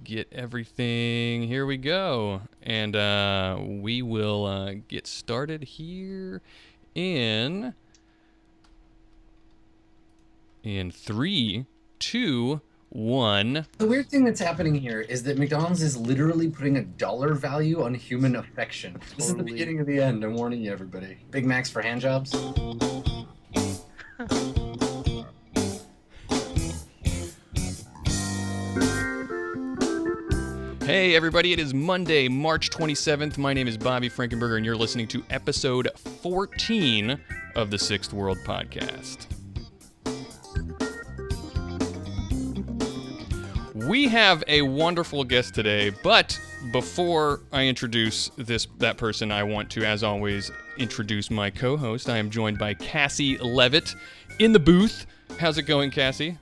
get everything. Here we go. And we will get started here in 3, 2, 1. The weird thing that's happening here is that McDonald's is literally putting a dollar value on human affection. This is the beginning of the end. I'm warning you, everybody. Big Macs for hand jobs. Hey everybody, it is Monday, March 27th. My name is Bobby Frankenberger, and you're listening to episode 14 of the Sixth World Podcast. We have a wonderful guest today, but before I introduce that person, I want to, as always, introduce my co-host. I am joined by Cassie Levitt in the booth. How's it going, Cassie?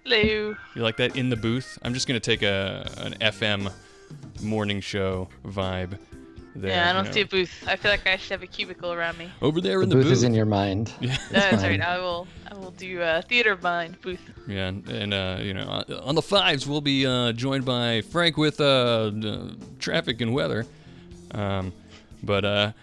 Hello. You like that, in the booth? I'm just going to take an FM morning show vibe there. Yeah, I don't see a booth. I feel like I should have a cubicle around me. Over there in the booth. Booth is in your mind. Yeah. That's right. I will do theater mind booth. Yeah, and on the fives, we'll be joined by Frank with traffic and weather. But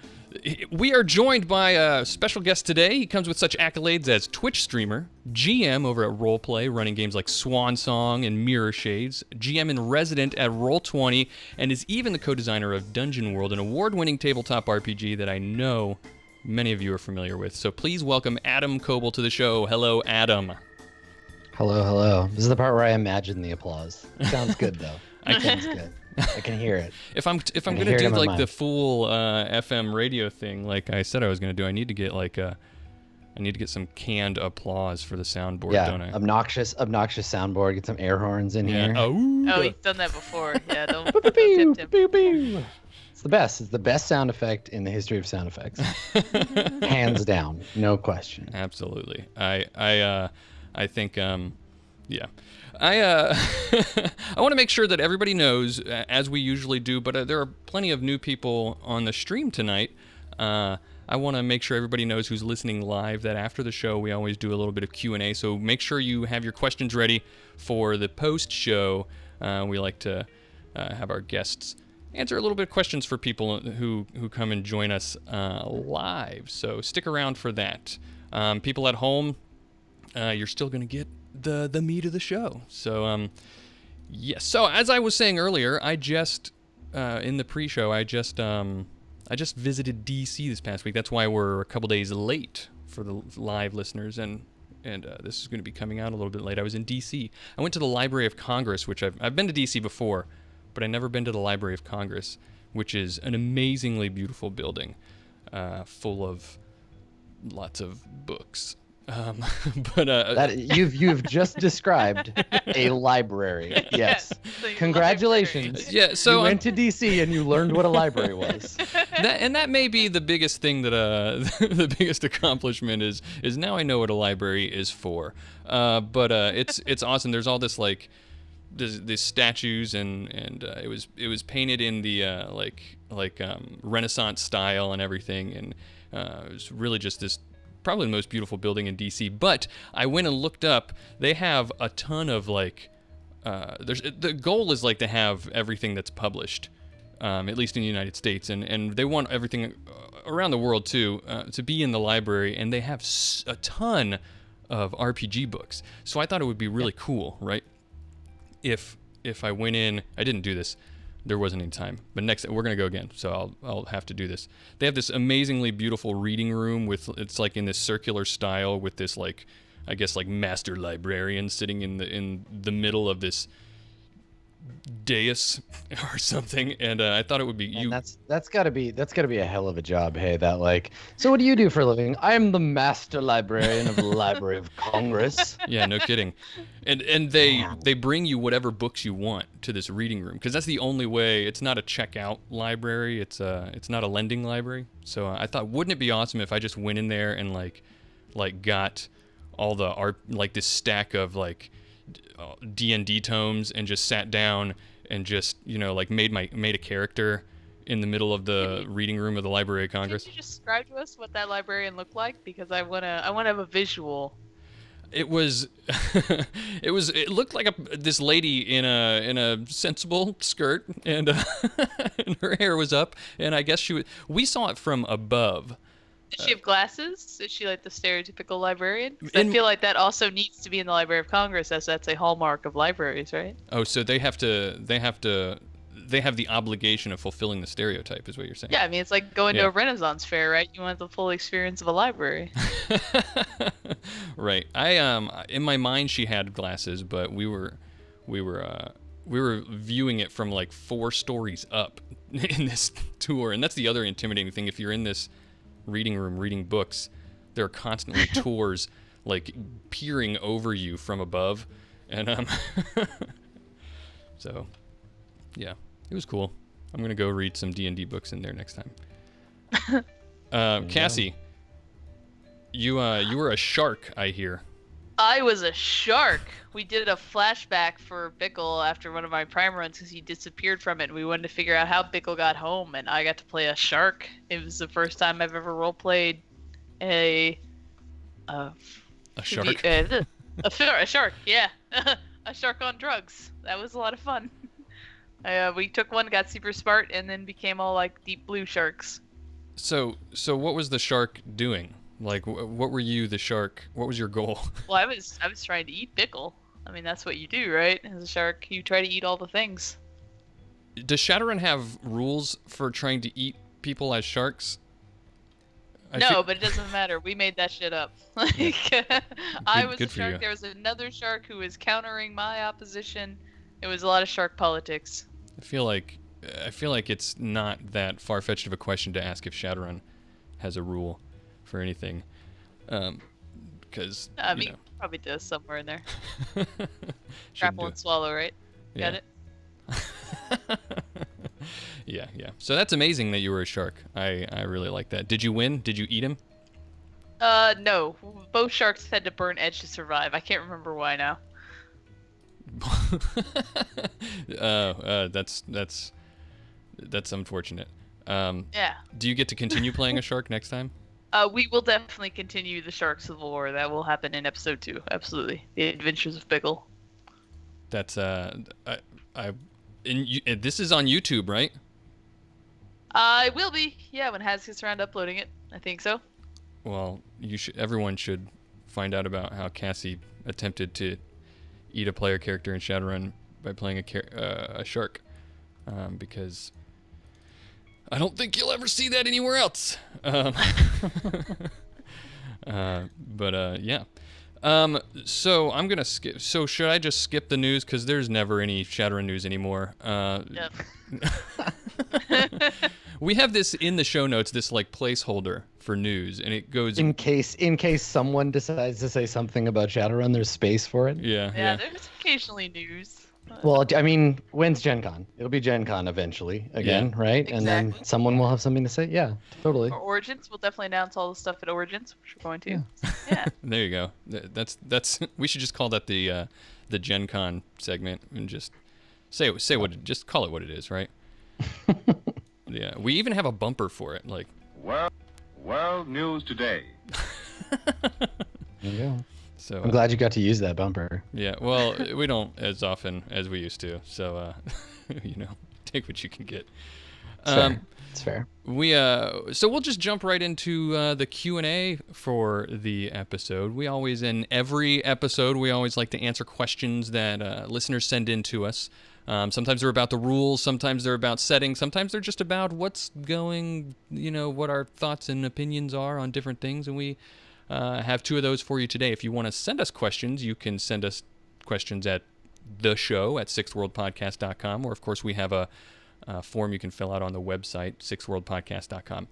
we are joined by a special guest today. He comes with such accolades as Twitch streamer, GM over at Roleplay, running games like Swan Song and Mirrorshades, GM in resident at Roll20, and is even the co-designer of Dungeon World, an award-winning tabletop RPG that I know many of you are familiar with. So please welcome Adam Koebel to the show. Hello, Adam. Hello, hello. This is the part where I imagine the applause. Sounds good though. Sounds good. I can hear it. If I'm gonna do like the full FM radio thing, like I said I was gonna do, I need to get some canned applause for the soundboard, don't I? Obnoxious soundboard. Get some air horns in here. Oh, he's done that before. Yeah, don't tempt him. It's the best. It's the best sound effect in the history of sound effects. Hands down, no question. Absolutely. I think yeah. I want to make sure that everybody knows, as we usually do, but there are plenty of new people on the stream tonight. I want to make sure everybody knows who's listening live that after the show we always do a little bit of Q&A, so make sure you have your questions ready for the post-show. We like to have our guests answer a little bit of questions for people who come and join us live, so stick around for that. People at home, you're still going to get the meat of the show. So yes. So as I was saying earlier, I just in the pre-show I just visited DC this past week. That's why we're a couple days late for the live listeners, and this is going to be coming out a little bit late. I was in DC. I went to the Library of Congress, which I've been to DC before, but I've never been to the Library of Congress, which is an amazingly beautiful building, full of lots of books. But you've just described a library. Yes. Congratulations. Yeah. So you went to DC and you learned what a library was. That may be the biggest thing that the biggest accomplishment is now I know what a library is for. But it's awesome. There's all this like these statues and it was painted in the Renaissance style and everything, and it was really just this. Probably the most beautiful building in DC, but I went and looked up. They have a ton of the goal is like to have everything that's published, at least in the United States, and they want everything around the world too to be in the library, and they have a ton of RPG books. So I thought it would be really cool, right? If I went in, I didn't do this. There wasn't any time, but next we're gonna go again, so I'll have to do this. They have this amazingly beautiful reading room it's like in this circular style with this like I guess like master librarian sitting in the middle of this dais or something, and I thought it would be you. That's gotta be a hell of a job. Hey, that like. So what do you do for a living? I'm the master librarian of the Library of Congress. Yeah, no kidding. And they bring you whatever books you want to this reading room, because that's the only way. It's not a checkout library. It's not a lending library. So I thought, wouldn't it be awesome if I just went in there and like got all the art, like this stack of like D&D tomes, and just sat down and just like made a character in the middle of the reading room of the Library of Congress. Could you describe to us what that librarian looked like? Because I wanna have a visual. It was, it looked like this lady in a sensible skirt, and, and her hair was up, and I guess we saw it from above. Does she have glasses? Is she like the stereotypical librarian? 'Cause I feel like that also needs to be in the Library of Congress, as that's a hallmark of libraries, right? Oh, so they have the obligation of fulfilling the stereotype, is what you're saying? Yeah, I mean, it's like going to a Renaissance fair, right? You want the full experience of a library. Right. In my mind she had glasses, but we were viewing it from like 4 stories up in this tour, and that's the other intimidating thing. If you're in this reading room reading books, there are constantly tours like peering over you from above, and so yeah, it was cool. I'm gonna go read some D&D books in there next time. Cassie, you were a shark, I hear. I was a shark. We did a flashback for Bickle after one of my prime runs because he disappeared from it. We wanted to figure out how Bickle got home, and I got to play a shark. It was the first time I've ever roleplayed a shark. A shark, yeah. A shark on drugs. That was a lot of fun. We took one, got super smart, and then became all like deep blue sharks. So what was the shark doing? Like, what were you, the shark? What was your goal? Well, I was trying to eat Bickle. I mean, that's what you do, right? As a shark, you try to eat all the things. Does Shadowrun have rules for trying to eat people as sharks? No, but it doesn't matter. We made that shit up. I was a shark. There was another shark who was countering my opposition. It was a lot of shark politics. I feel like it's not that far-fetched of a question to ask if Shadowrun has a rule for anything, because probably does somewhere in there. Grapple and swallow, right? Yeah. Got it. Yeah. So that's amazing that you were a shark. I really like that. Did you win? Did you eat him? No. Both sharks had to burn edge to survive. I can't remember why now. That's unfortunate. Yeah. Do you get to continue playing a shark next time? We will definitely continue the Shark Civil War. That will happen in episode 2. Absolutely. The Adventures of Bickle. That's this is on YouTube, right? It will be. Yeah, when Haz gets around to uploading it. I think so. Well, everyone should find out about how Cassie attempted to eat a player character in Shadowrun by playing a shark, because I don't think you'll ever see that anywhere else. Yeah. So I'm gonna skip. So should I just skip the news, because there's never any Shadowrun news anymore? Yep. We have this in the show notes, this like placeholder for news, and it goes in case someone decides to say something about Shadowrun, there's space for it. Yeah. There's occasionally news. Well, I mean, when's Gen Con? It'll be Gen Con eventually again, right? Exactly. And then someone will have something to say. Yeah, totally. Or Origins, we'll definitely announce all the stuff at Origins, which we're going to. Yeah. There you go. That's we should just call that the Gen Con segment, and just just call it what it is, right? Yeah. We even have a bumper for it, like. Well, news today. There you go. So I'm glad you got to use that bumper. Yeah, well, we don't as often as we used to, so take what you can get. It's fair. So we'll just jump right into the Q&A for the episode. In every episode, we always like to answer questions that listeners send in to us. Sometimes they're about the rules, sometimes they're about settings, sometimes they're just about what's going, what our thoughts and opinions are on different things, and we have 2 of those for you today. If you want to send us questions, you can send us questions at the show at sixthworldpodcast.com, or of course we have a form you can fill out on the website, sixthworldpodcast.com.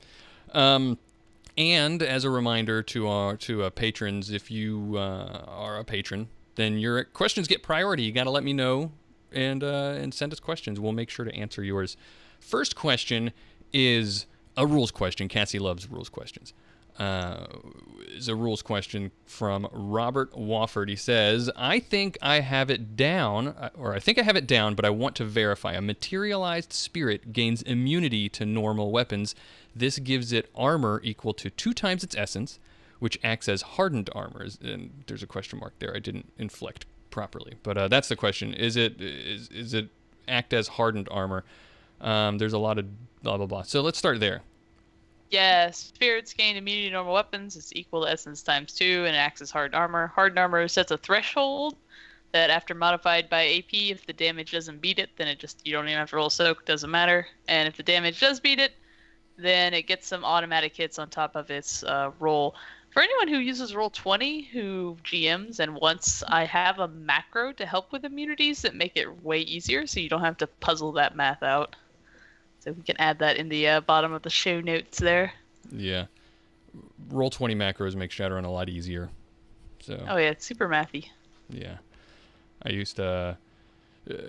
And as a reminder to our patrons, if you are a patron, then your questions get priority. You got to let me know and send us questions. We'll make sure to answer yours. First question is a rules question. Cassie loves rules questions. Is a rules question from Robert Woford. He says, I think I have it down, but I want to verify. A materialized spirit gains immunity to normal weapons. This gives it armor equal to 2 times its essence, which acts as hardened armor. And there's a question mark there. I didn't inflect properly, but that's the question. Is it act as hardened armor? There's a lot of blah blah blah. So let's start there. Yeah, spirits gain immunity to normal weapons. It's equal to essence times 2, and it acts as hardened armor. Hardened armor sets a threshold that, after modified by AP, if the damage doesn't beat it, then you don't even have to roll soak. Doesn't matter. And if the damage does beat it, then it gets some automatic hits on top of its roll. For anyone who uses Roll20, who GMs, and once I have a macro to help with immunities that make it way easier, so you don't have to puzzle that math out. So we can add that in the bottom of the show notes there. Yeah. Roll20 macros make Shadowrun a lot easier. So. Oh yeah, it's super mathy. Yeah. I used to...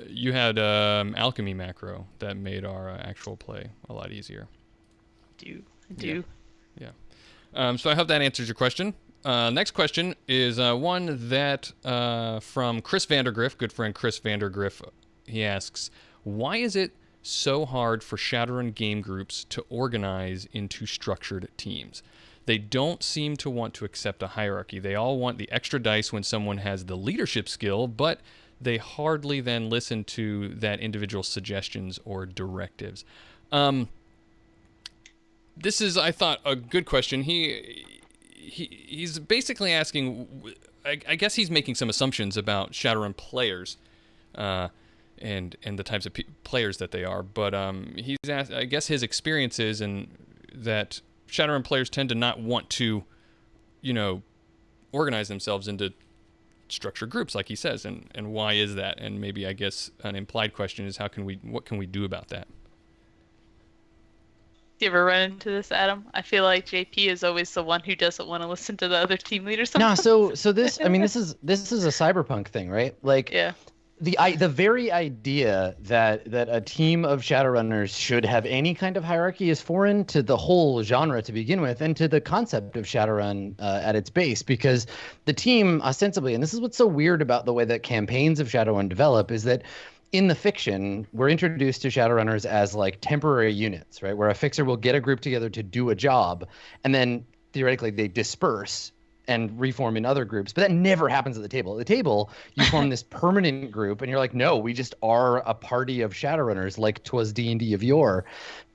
you had alchemy macro that made our actual play a lot easier. I do. Yeah. So I hope that answers your question. Next question is one that from Chris Vandergriff, good friend Chris Vandergriff. He asks, why is it so hard for Shadowrun game groups to organize into structured teams? They don't seem to want to accept a hierarchy. They all want the extra dice when someone has the leadership skill, but they hardly then listen to that individual suggestions or directives. This is, I thought, a good question. He's basically asking, I guess he's making some assumptions about Shadowrun players, and the types of players that they are. But he's asked, I guess his experience is that Shadowrun players tend to not want to, organize themselves into structured groups, like he says, and why is that? And maybe, I guess, an implied question is what can we do about that? Do you ever run into this, Adam? I feel like JP is always the one who doesn't want to listen to the other team leaders. No, so this, I mean, this is a cyberpunk thing, right? Like, yeah. The very idea that a team of Shadowrunners should have any kind of hierarchy is foreign to the whole genre to begin with, and to the concept of Shadowrun at its base, because the team ostensibly, and this is what's so weird about the way that campaigns of Shadowrun develop, is that in the fiction, we're introduced to Shadowrunners as like temporary units, right? Where a fixer will get a group together to do a job, and then theoretically they disperse and reform in other groups, but that never happens at the table. At the table, you form this permanent group, and you're like, no, we just are a party of Shadowrunners, like 'twas D&D of yore.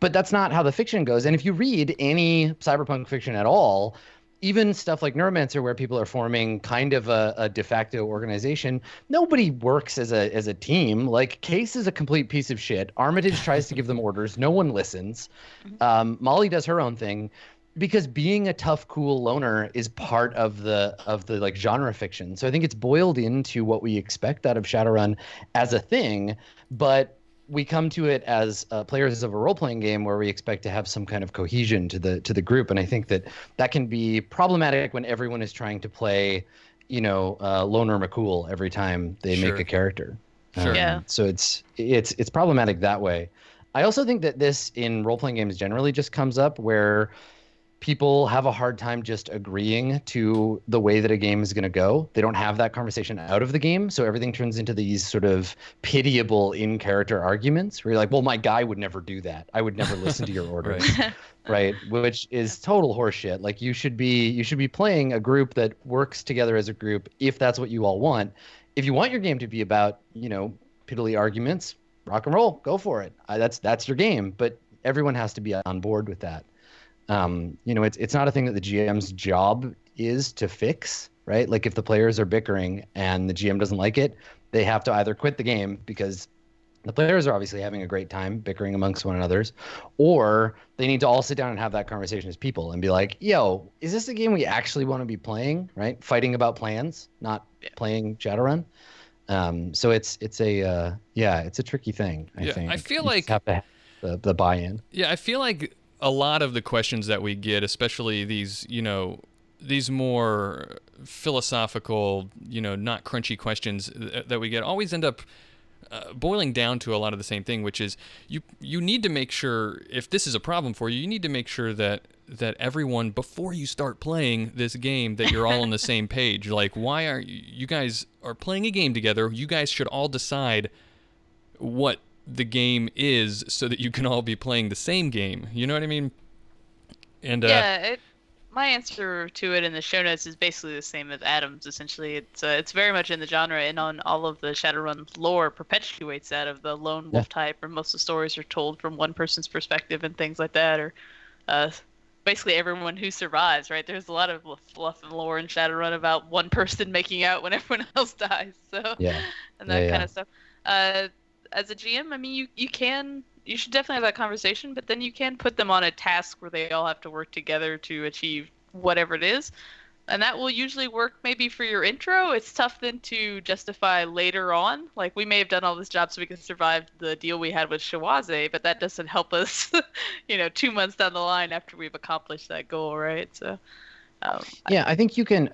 But that's not how the fiction goes. And if you read any cyberpunk fiction at all, even stuff like Neuromancer, where people are forming kind of a de facto organization, nobody works as a team. Like, Case is a complete piece of shit. Armitage tries to give them orders. No one listens. Molly does her own thing, because being a tough, cool loner is part of the like genre fiction. So I think it's boiled into what we expect out of Shadowrun as a thing, but we come to it as players of a role-playing game where we expect to have some kind of cohesion to the group. And I think that can be problematic when everyone is trying to play, Loner McCool every time they make a character. Sure. Yeah. So it's problematic that way. I also think that this in role-playing games generally just comes up where people have a hard time just agreeing to the way that a game is going to go. They don't have that conversation out of the game, so everything turns into these sort of pitiable in-character arguments where you're like, well, my guy would never do that. I would never listen to your orders. Right? Which is total horseshit. Like, you should be playing a group that works together as a group if that's what you all want. If you want your game to be about, piddly arguments, rock and roll, go for it. That's your game, but everyone has to be on board with that. It's not a thing that the GM's job is to fix, right? Like, if the players are bickering and the GM doesn't like it, they have to either quit the game because the players are obviously having a great time bickering amongst one another, or they need to all sit down and have that conversation as people and be like, yo, is this a game we actually want to be playing, right? Fighting about plans, not playing Shadowrun. So it's a tricky thing, I think. I feel you like just have to have the buy-in. Yeah, I feel like a lot of the questions that we get, especially these more philosophical, not crunchy questions that we get, always end up boiling down to a lot of the same thing, which is you need to make sure, if this is a problem for you, you need to make sure that everyone, before you start playing this game, that you're all on the same page. Like, why are you guys are playing a game together? You guys should all decide what the game is so that you can all be playing the same game. You know what I mean? And my answer to it in the show notes is basically the same as Adam's. Essentially, it's very much in the genre, and on all of the Shadowrun lore perpetuates that of the lone wolf type, or most of the stories are told from one person's perspective and things like that, or basically everyone who survives. Right? There's a lot of fluff and lore in Shadowrun about one person making out when everyone else dies. So and that kind of stuff. As a GM, I mean, you should definitely have that conversation, but then you can put them on a task where they all have to work together to achieve whatever it is. And that will usually work maybe for your intro. It's tough then to justify later on. Like, we may have done all this job so we can survive the deal we had with Shawaze, but that doesn't help us, 2 months down the line after we've accomplished that goal, right? So I think you can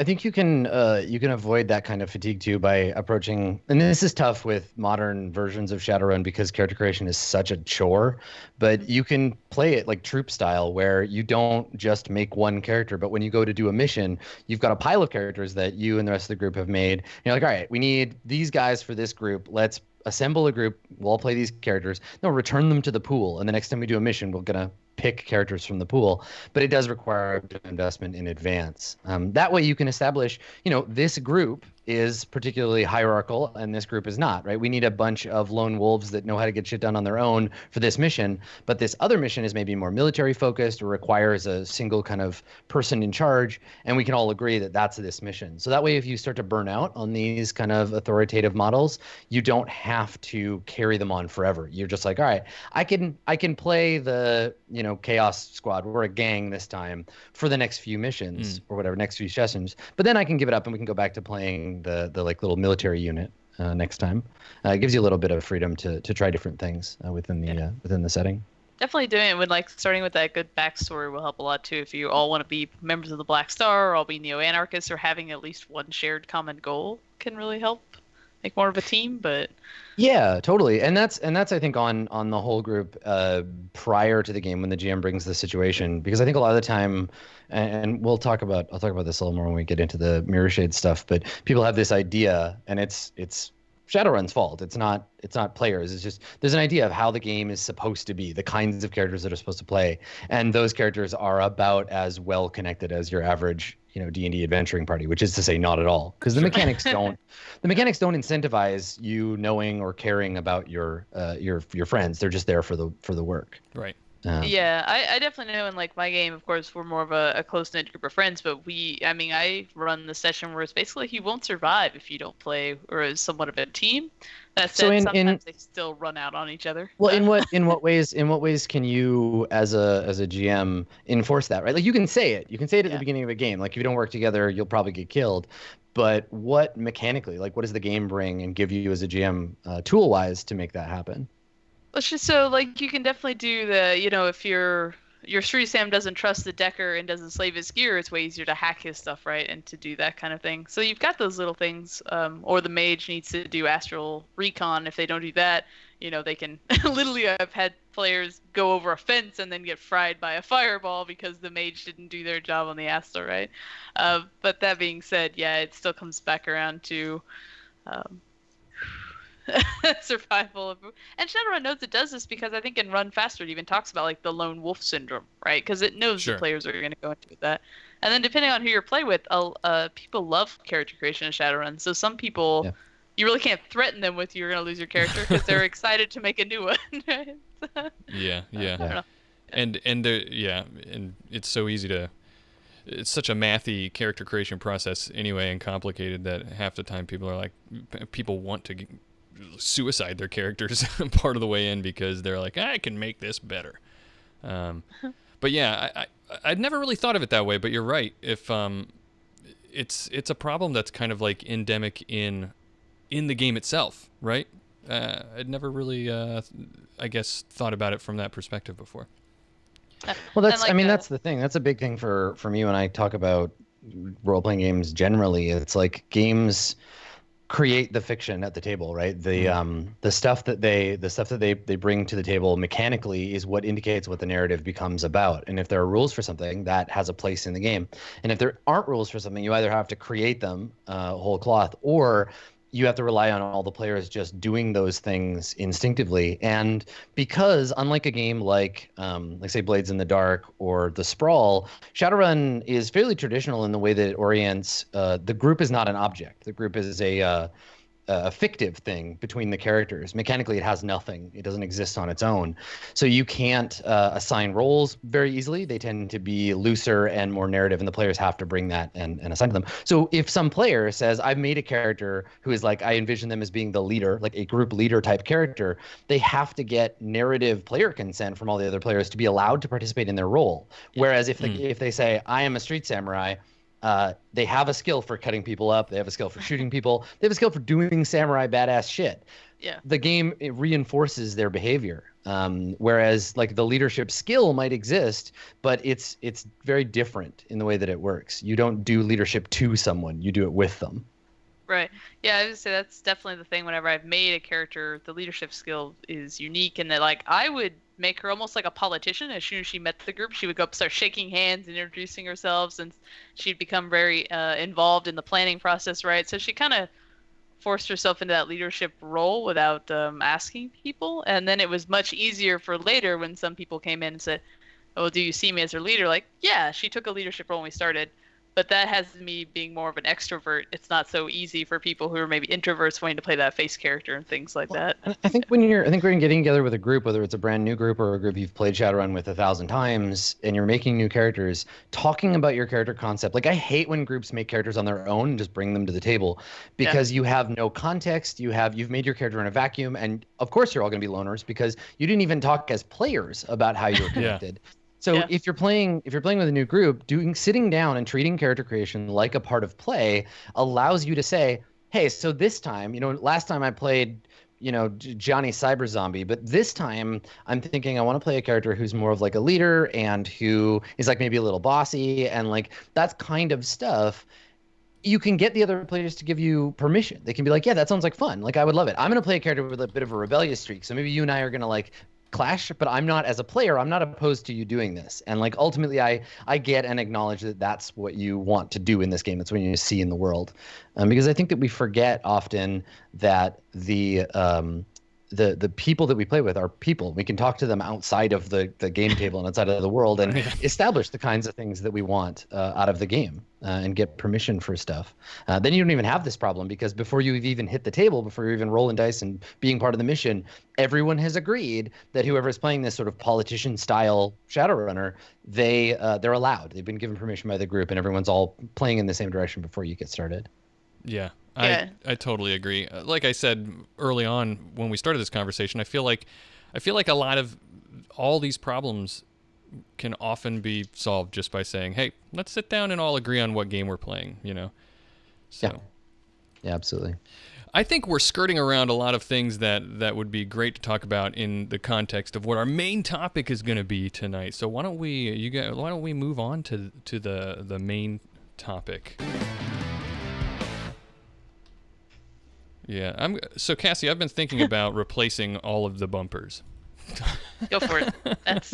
avoid that kind of fatigue too by approaching, and this is tough with modern versions of Shadowrun because character creation is such a chore, but you can play it like troop style where you don't just make one character, but when you go to do a mission, you've got a pile of characters that you and the rest of the group have made. You're like, all right, we need these guys for this group. Let's assemble a group. We'll all play these characters. Then we'll return them to the pool, and the next time we do a mission, we're gonna pick characters from the pool, but it does require a bit of investment in advance. That way you can establish, this group is particularly hierarchical and this group is not, right? We need a bunch of lone wolves that know how to get shit done on their own for this mission, but this other mission is maybe more military focused or requires a single kind of person in charge, and we can all agree that that's this mission. So that way, if you start to burn out on these kind of authoritative models, you don't have to carry them on forever. You're just like, all right, I can play the, Chaos Squad. We're a gang this time for the next few missions or whatever, next few sessions. But then I can give it up and we can go back to playing the like little military unit next time. It gives you a little bit of freedom to try different things within the setting. Definitely doing it with starting with that good backstory will help a lot too. If you all want to be members of the Black Star or all be neo-anarchists, or having at least one shared common goal can really help make more of a team. But yeah, totally. And that's I think on the whole group prior to the game when the GM brings the situation, because I think a lot of the time, and I'll talk about this a little more when we get into the Mirrorshades stuff, but people have this idea, and it's Shadowrun's fault. It's not players. It's just there's an idea of how the game is supposed to be, the kinds of characters that are supposed to play, and those characters are about as well connected as your average D&D adventuring party, which is to say not at all, because the mechanics don't incentivize you knowing or caring about your friends. They're just there for the work. Right. Yeah, I definitely know in my game, of course, we're more of a close-knit group of friends, but I run the session where it's basically you won't survive if you don't play or is somewhat of a team. That said, sometimes they still run out on each other. Well, in what ways can you as a GM enforce that, right? Like you can say it at the beginning of a game. Like if you don't work together, you'll probably get killed. But what mechanically, what does the game bring and give you as a GM tool-wise to make that happen? It's just so you can definitely do the if your Street Sam doesn't trust the Decker and doesn't slave his gear, it's way easier to hack his stuff, right, and to do that kind of thing. So you've got those little things. Or the mage needs to do astral recon. If they don't do that, they can literally. I've had players go over a fence and then get fried by a fireball because the mage didn't do their job on the astral, right? But that being said, yeah, it still comes back around to. Survival and Shadowrun knows it does this because I think in Run Faster it even talks about the lone wolf syndrome, right? Because it knows the players are going to go into that. And then depending on who you play with, people love character creation in Shadowrun. So some people you really can't threaten them with you're going to lose your character because they're excited to make a new one. Right? Yeah. And it's so easy to. It's such a mathy character creation process anyway, and complicated that half the time people want to suicide their characters part of the way in because they're like, I can make this better. But yeah, I'd never really thought of it that way, but you're right. If it's a problem that's kind of endemic in the game itself, right? I'd never really, I guess, thought about it from that perspective before. Well, that's the thing. That's a big thing for me when I talk about role-playing games generally. It's games create the fiction at the table, right? The stuff that they bring to the table mechanically is what indicates what the narrative becomes about. And if there are rules for something, that has a place in the game. And if there aren't rules for something, you either have to create them whole cloth, or you have to rely on all the players just doing those things instinctively. And because unlike a game like say Blades in the Dark or The Sprawl, Shadowrun is fairly traditional in the way that it orients. The group is not an object. The group is a fictive thing between the characters. Mechanically, it has nothing. It doesn't exist on its own. So you can't assign roles very easily. They tend to be looser and more narrative, and the players have to bring that and assign to them. So if some player says, I've made a character who is like, I envision them as being the leader, like a group leader type character, they have to get narrative player consent from all the other players to be allowed to participate in their role. Whereas if they say, I am a street samurai, they have a skill for cutting people up. They have a skill for shooting people. They have a skill for doing samurai badass shit. Yeah. The game, it reinforces their behavior. Whereas like the leadership skill might exist, but it's very different in the way that it works. You don't do leadership to someone. You do it with them. Right. Yeah, I would say that's definitely the thing. Whenever I've made a character, the leadership skill is unique, and that like I would make her almost like a politician. As soon as she met the group, she would go up, start shaking hands and introducing herself, and she'd become very involved in the planning process, right? So she kind of forced herself into that leadership role without asking people, and then it was much easier for later when some people came in and said, "Oh, do you see me as her leader?" Like, yeah, she took a leadership role when we started. But that has me being more of an extrovert. It's not so easy for people who are maybe introverts wanting to play that face character and things like that. I think when you're getting together with a group, whether it's a brand new group or a group you've played Shadowrun with 1,000 times, and you're making new characters, talking about your character concept. Like I hate when groups make characters on their own and just bring them to the table, because you have no context. You've made your character in a vacuum, and of course you're all going to be loners because you didn't even talk as players about how you were connected. So if you're playing with a new group, sitting down and treating character creation like a part of play allows you to say, hey, so this time, last time I played, Johnny Cyber Zombie, but this time I'm thinking I want to play a character who's more of like a leader and who is like maybe a little bossy, and like that's kind of stuff. You can get the other players to give you permission. They can be like, yeah, that sounds like fun. Like I would love it. I'm going to play a character with a bit of a rebellious streak. So maybe you and I are going to like clash, but I'm not, as a player, I'm not opposed to you doing this. And like ultimately I get and acknowledge that that's what you want to do in this game. That's what you see in the world. Because I think that we forget often that the people that we play with are people. We can talk to them outside of the game table and outside of the world and establish the kinds of things that we want out of the game and get permission for stuff. Then you don't even have this problem, because before you've even hit the table, before you're even rolling dice and being part of the mission, everyone has agreed that whoever is playing this sort of politician-style Shadowrunner, they're allowed. They've been given permission by the group, and everyone's all playing in the same direction before you get started. Yeah. I totally agree. Like I said early on when we started this conversation, I feel like a lot of all these problems can often be solved just by saying, "Hey, let's sit down and all agree on what game we're playing." So. Yeah, absolutely. I think we're skirting around a lot of things that would be great to talk about in the context of what our main topic is going to be tonight. So why don't we move on to the main topic? Yeah, so Cassie, I've been thinking about replacing all of the bumpers. Go for it. That's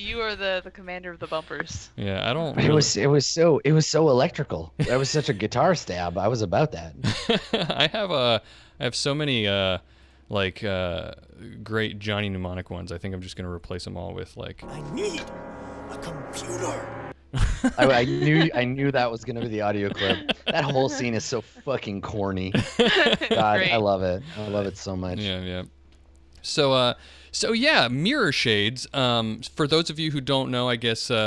you are the commander of the bumpers. Yeah, I don't. Really... It was so electrical. That was such a guitar stab. I was about that. I have so many great Johnny Mnemonic ones. I think I'm just gonna replace them all with like. I need a computer. I knew that was gonna be the audio clip. That whole scene is so fucking corny. God, I love it. I love it so much. Yeah. So yeah, Mirrorshades. For those of you who don't know, I guess. We've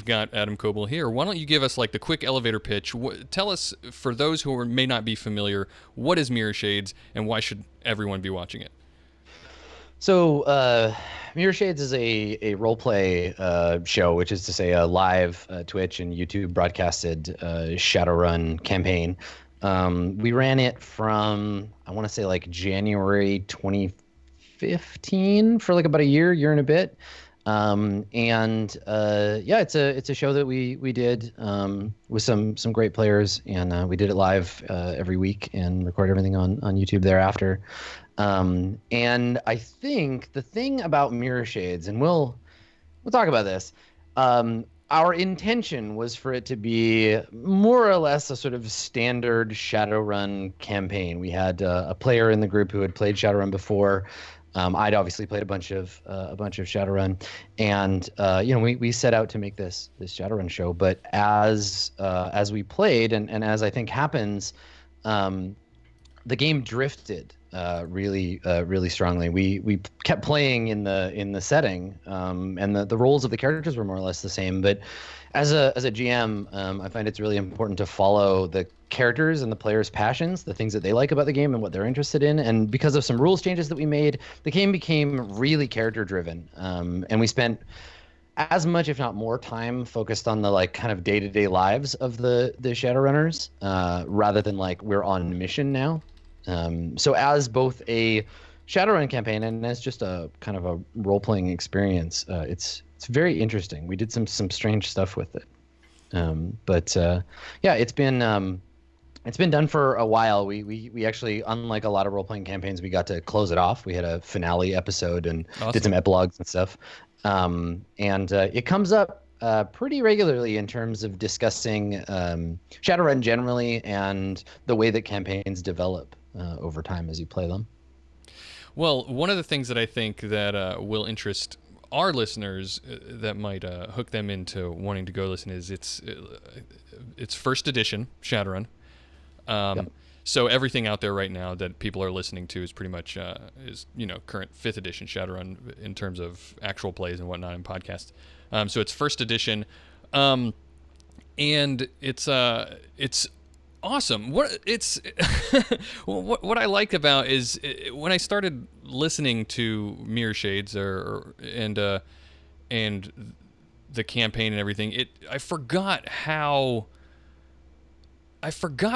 got Adam Koebel here. Why don't you give us like the quick elevator pitch? Tell us, for those who may not be familiar, what is Mirrorshades and why should everyone be watching it? So, Mirrorshades is a role-play show, which is to say a live Twitch and YouTube broadcasted Shadowrun campaign. We ran it from, I want to say, like January 2015 for like about a year and a bit. It's a show that we did with some great players, and we did it live every week and record everything on YouTube thereafter. And I think the thing about Mirrorshades, and we'll talk about this, our intention was for it to be more or less a sort of standard Shadowrun campaign. We had a player in the group who had played Shadowrun before. I'd obviously played a bunch of Shadowrun, and we set out to make this Shadowrun show. But as we played, and as I think happens, the game drifted really strongly. We kept playing in the setting, and the roles of the characters were more or less the same. But as a GM, I find it's really important to follow the characters and the players' passions, the things that they like about the game and what they're interested in. And because of some rules changes that we made, the game became really character driven. And we spent as much, if not more, time focused on the kind of day-to-day lives of the Shadowrunners, rather than we're on mission now. So as both a Shadowrun campaign and as just a kind of a role-playing experience, it's very interesting. We did some strange stuff with it, but it's been done for a while. We actually, unlike a lot of role-playing campaigns, we got to close it off. We had a finale episode and awesome. Did some epilogues and stuff, and it comes up pretty regularly in terms of discussing Shadowrun generally and the way that campaigns develop over time as you play them. Well, one of the things that I think that will interest our listeners that might hook them into wanting to go listen is it's first edition Shadowrun. Yep. So everything out there right now that people are listening to is pretty much current 5th edition Shadowrun in terms of actual plays and whatnot in podcasts. So it's first edition, and it's awesome. What I like about is when I started listening to Mirrorshades and the campaign and everything, I forgot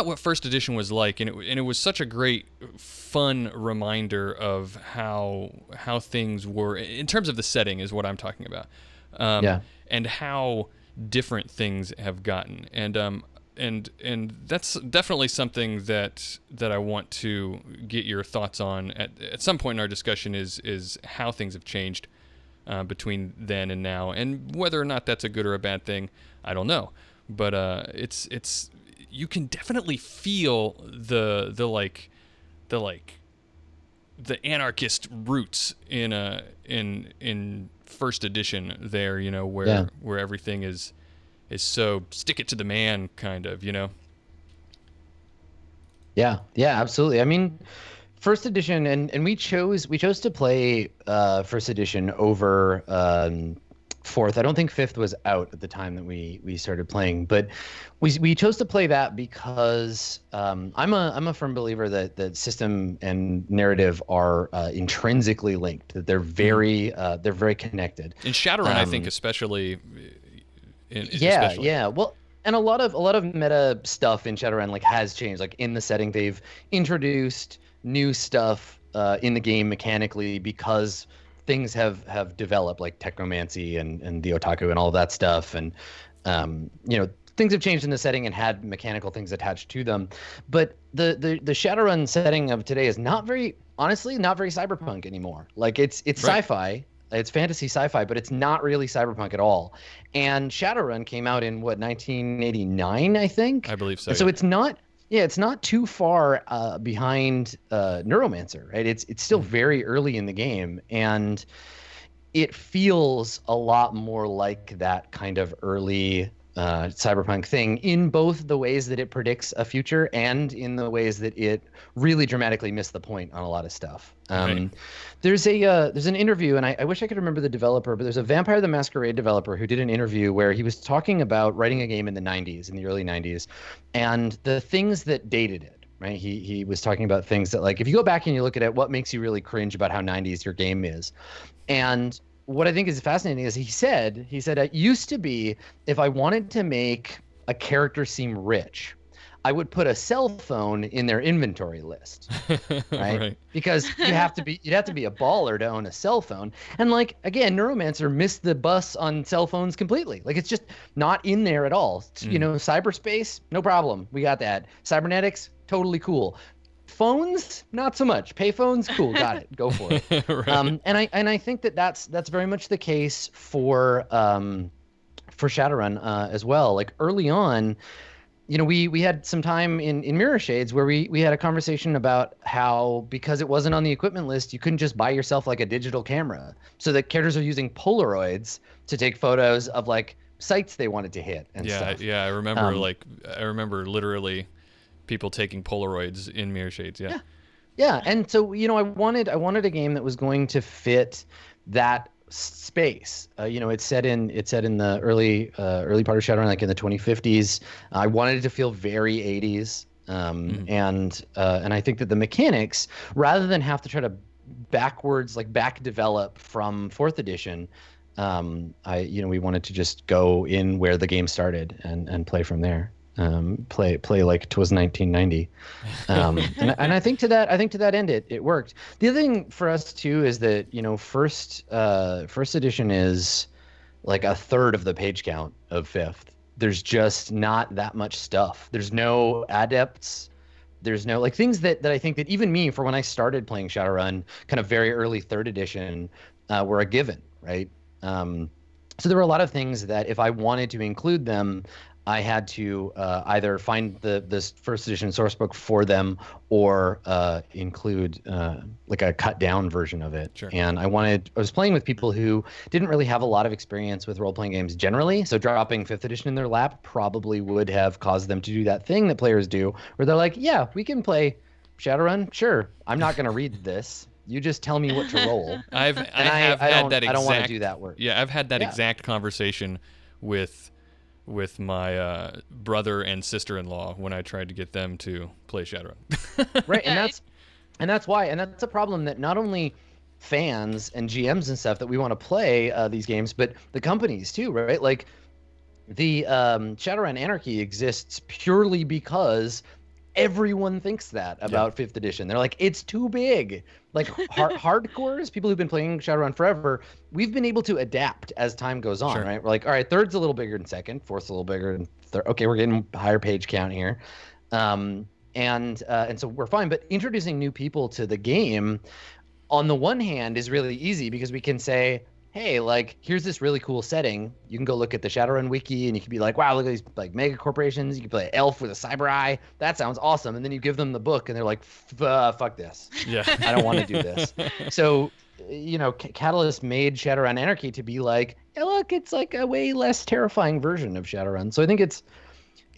what first edition was like, and it was such a great, fun reminder of how things were in terms of the setting is what I'm talking about, and how different things have gotten, and that's definitely something that I want to get your thoughts on at some point in our discussion is how things have changed between then and now, and whether or not that's a good or a bad thing, I don't know, but it's you can definitely feel the anarchist roots in first edition there, where everything is so stick it to the man kind of, Yeah, absolutely. I mean, first edition, and we chose to play first edition over fourth. I don't think fifth was out at the time that we started playing, but we chose to play that because I'm a firm believer that system and narrative are intrinsically linked. That they're very connected. In Shadowrun, I think especially. Yeah. Well, and a lot of meta stuff in Shadowrun has changed. In the setting, they've introduced new stuff in the game mechanically because things have developed, like technomancy and the otaku and all of that stuff, and things have changed in the setting and had mechanical things attached to them. But the Shadowrun setting of today is not very cyberpunk anymore. It's right. Sci-fi. It's fantasy sci-fi, but it's not really cyberpunk at all. And Shadowrun came out in 1989, I think. I believe so. So it's not too far behind Neuromancer, right? It's still very early in the game, and it feels a lot more like that kind of early cyberpunk thing in both the ways that it predicts a future and in the ways that it really dramatically missed the point on a lot of stuff. Right. There's an interview, and I wish I could remember the developer, but there's a Vampire the Masquerade developer who did an interview where he was talking about writing a game in the early 90s, and the things that dated it. Right? He was talking about things that, if you go back and you look at it, what makes you really cringe about how 90s your game is. And what I think is fascinating is he said it used to be, if I wanted to make a character seem rich, I would put a cell phone in their inventory list, right? Right. Because you'd have to be a baller to own a cell phone. And again, Neuromancer missed the bus on cell phones completely. It's just not in there at all. Cyberspace, no problem, we got that. Cybernetics, totally cool. Phones, not so much. Payphones, cool, got it. Go for it. Right. And I think that's very much the case for for Shadowrun as well. Like early on, we had some time in Mirrorshades where we had a conversation about how, because it wasn't on the equipment list, you couldn't just buy yourself like a digital camera. So the characters are using Polaroids to take photos of like sites they wanted to hit and stuff. Yeah, I remember literally people taking Polaroids in Mirrorshades. Yeah. Yeah, and so I wanted a game that was going to fit that space. It's set in the early part of Shadowrun, like in the 2050s. I wanted it to feel very 80s, and I think that the mechanics, rather than have to try to back develop from 4th edition, we wanted to just go in where the game started and play from there. Play like it was 1990, and I think to that end it worked. The other thing for us too is that first edition is like a third of the page count of 5th. There's just not that much stuff. There's no adepts. There's no like things that I think that even me, for when I started playing Shadowrun, kind of very early 3rd edition, were a given, right? So there were a lot of things that if I wanted to include them, I had to either find this 1st edition sourcebook for them or include like a cut down version of it. Sure. And I was playing with people who didn't really have a lot of experience with role-playing games generally, so dropping 5th edition in their lap probably would have caused them to do that thing that players do, where they're like, yeah, we can play Shadowrun, sure. I'm not going to read this. You just tell me what to roll. I don't want to do that work. Yeah, I've had that exact conversation with my brother and sister-in-law when I tried to get them to play Shadowrun. Right, and that's why, and that's a problem that not only fans and GMs and stuff that we want to play these games, but the companies too, right? Like the Shadowrun Anarchy exists purely because everyone thinks that about 5th edition. They're like, it's too big. Like hardcores, people who've been playing Shadowrun forever, we've been able to adapt as time goes on, right? We're like, all right, 3rd's a little bigger than 2nd, 4th's a little bigger than 3rd. Okay, we're getting higher page count here. And so we're fine. But introducing new people to the game, on the one hand, is really easy because we can say, hey, like, here's this really cool setting. You can go look at the Shadowrun wiki and you can be like, wow, look at these like mega corporations. You can play an elf with a cyber eye. That sounds awesome. And then you give them the book and they're like, fuck this. Yeah. I don't want to do this. So, Catalyst made Shadowrun Anarchy to be like, hey, look, it's like a way less terrifying version of Shadowrun. So I think it's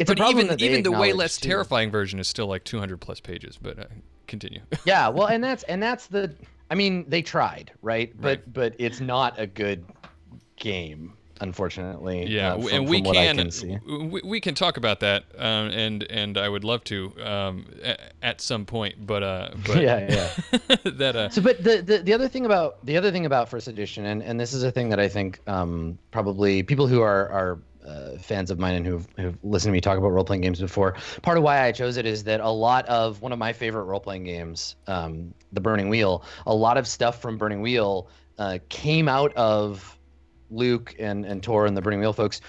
a problem that even the way less terrifying version is still like 200 plus pages, but continue. Yeah, well, and that's the, I mean, they tried, right? But it's not a good game, unfortunately. Yeah, and we can talk about that, and I would love to at some point. But yeah. that. So, but the other thing about first edition, and this is a thing that I think probably people who are fans of mine and who've listened to me talk about role-playing games before, part of why I chose it is that a lot of one of my favorite role-playing games, The Burning Wheel, a lot of stuff from Burning Wheel came out of Luke and Tor and the Burning Wheel folks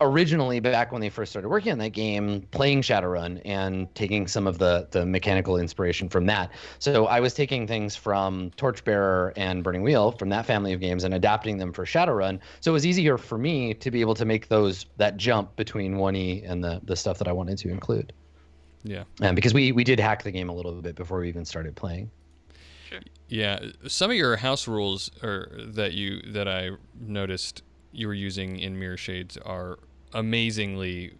originally back when they first started working on that game, playing Shadowrun and taking some of the mechanical inspiration from that. So I was taking things from Torchbearer and Burning Wheel from that family of games and adapting them for Shadowrun. So it was easier for me to be able to make that jump between 1E and the stuff that I wanted to include. Yeah. Because we did hack the game a little bit before we even started playing. Sure. Yeah. Some of your house rules that I noticed you were using in Mirrorshades are amazingly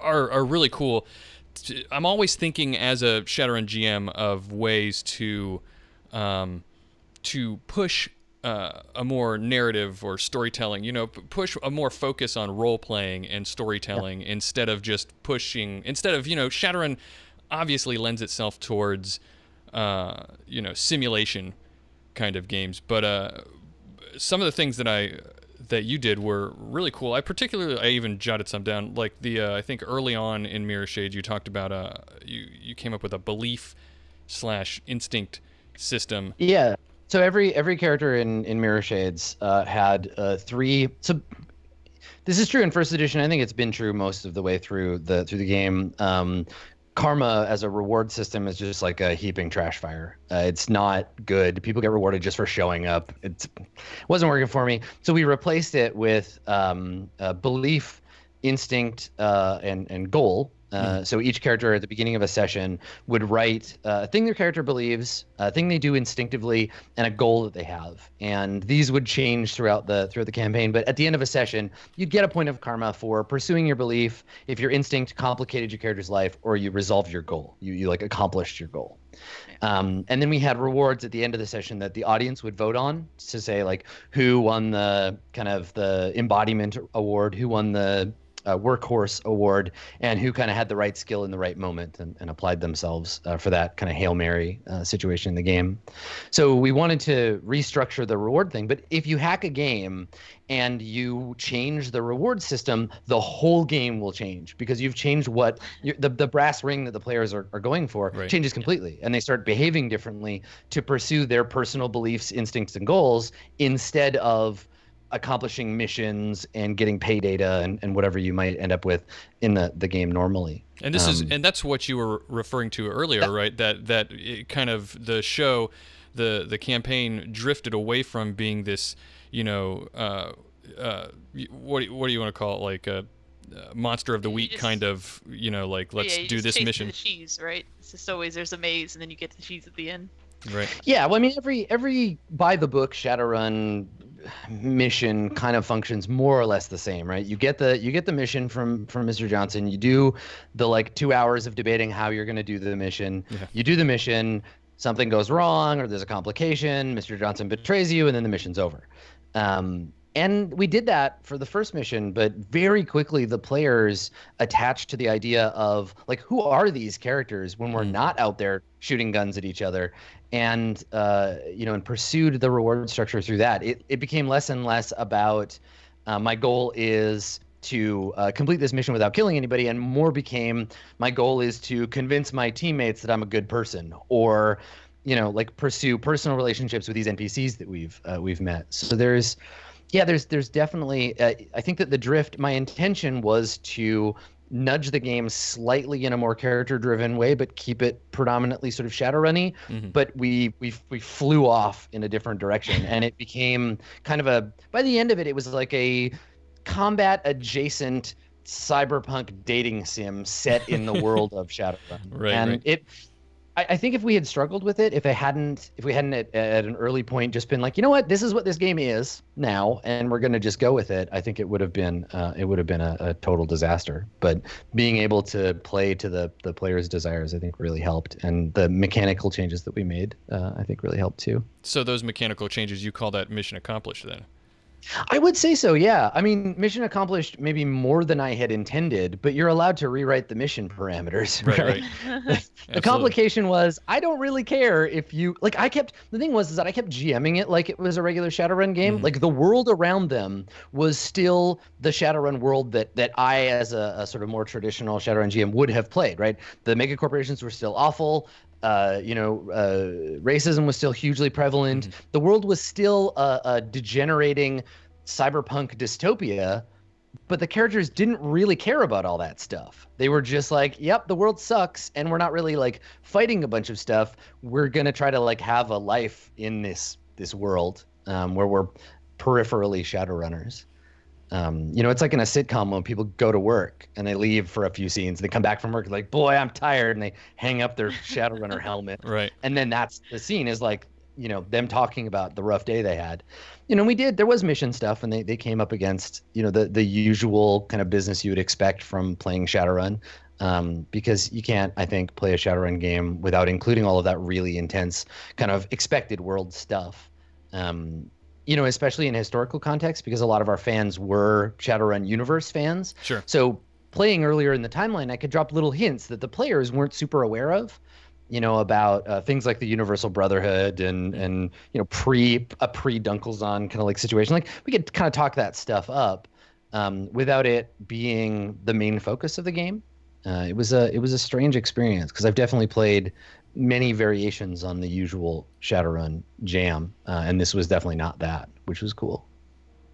are really cool. I'm always thinking as a Shadowrun GM of ways to push a more narrative or storytelling, push a more focus on role playing and storytelling instead of Shadowrun obviously lends itself towards simulation kind of games, but some of the things that you did were really cool. I even jotted some down. Like I think early on in Mirrorshades, you talked about you came up with a belief/instinct system. Yeah. So every character in Mirrorshades had 3. So this is true in first edition. I think it's been true most of the way through the game. karma as a reward system is just like a heaping trash fire. It's not good. People get rewarded just for showing up. It wasn't working for me. So we replaced it with belief, instinct, and goal. So each character at the beginning of a session would write a thing their character believes, a thing they do instinctively, and a goal that they have. And these would change throughout the campaign. But at the end of a session, you'd get a point of karma for pursuing your belief, if your instinct complicated your character's life, or you resolved your goal. You like accomplished your goal. And then we had rewards at the end of the session that the audience would vote on to say like who won the kind of the embodiment award, who won the workhorse award, and who kind of had the right skill in the right moment and applied themselves for that kind of Hail Mary situation in the game. So we wanted to restructure the reward thing. But if you hack a game and you change the reward system, the whole game will change because you've changed what the brass ring that the players are going for changes completely. And they start behaving differently to pursue their personal beliefs, instincts, and goals instead of accomplishing missions and getting pay data and whatever you might end up with in the game normally. And this is that's what you were referring to earlier, right? That it kind of the show, the campaign drifted away from being this, what do you want to call it, like a monster of the week kind of, like let's do this mission. The cheese, right? It's just always there's a maze and then you get the cheese at the end. Right. Yeah, well, I mean, every by the book Shadowrun mission kind of functions more or less the same, right? You get the mission from Mr. Johnson. You do the like 2 hours of debating how you're going to do the mission. Yeah. You do the mission, something goes wrong or there's a complication, Mr. Johnson betrays you, and then the mission's over. And we did that for the first mission, but very quickly the players attached to the idea of like, who are these characters when we're not out there shooting guns at each other? And and pursued the reward structure through that. It became less and less about my goal is to complete this mission without killing anybody, and more became my goal is to convince my teammates that I'm a good person, or like pursue personal relationships with these NPCs that we've met. So there's definitely I think that the drift. My intention was to nudge the game slightly in a more character-driven way, but keep it predominantly sort of Shadowrun-y. But we flew off in a different direction, and it became kind of by the end of it, it was like a combat-adjacent cyberpunk dating sim set in the world of Shadowrun. Right. I think if we had struggled with it, if we hadn't at an early point just been like, you know what, this is what this game is now, and we're going to just go with it, I think it would have been a total disaster. But being able to play to the players' desires, I think really helped, and the mechanical changes that we made, I think really helped too. So those mechanical changes, you call that mission accomplished then? I would say so, yeah. I mean, mission accomplished maybe more than I had intended, but you're allowed to rewrite the mission parameters. Right. The complication was, I don't really care if you like. The thing was that I kept GMing it like it was a regular Shadowrun game. Like the world around them was still the Shadowrun world that I, as a sort of more traditional Shadowrun GM, would have played. Right. The mega corporations were still awful. Racism was still hugely prevalent. The world was still a degenerating cyberpunk dystopia, but the characters didn't really care about all that stuff. They were just like, yep, the world sucks, and we're not really like fighting a bunch of stuff. We're gonna try to like have a life in this world where we're peripherally Shadowrunners. It's like in a sitcom when people go to work and they leave for a few scenes. They come back from work like, boy, I'm tired. And they hang up their Shadowrunner helmet. Right. And then that's the scene is like, them talking about the rough day they had. There was mission stuff, and they came up against, the usual kind of business you would expect from playing Shadowrun. Because you can't, I think, play a Shadowrun game without including all of that really intense kind of expected world stuff. Especially in historical context, because a lot of our fans were Shadowrun universe fans. Sure. So playing earlier in the timeline, I could drop little hints that the players weren't super aware of, about things like the Universal Brotherhood and pre-Dunkelzahn kind of like situation. Like we could kind of talk that stuff up without it being the main focus of the game. It was a strange experience because I've definitely played many variations on the usual Shadowrun jam, and this was definitely not that, which was cool.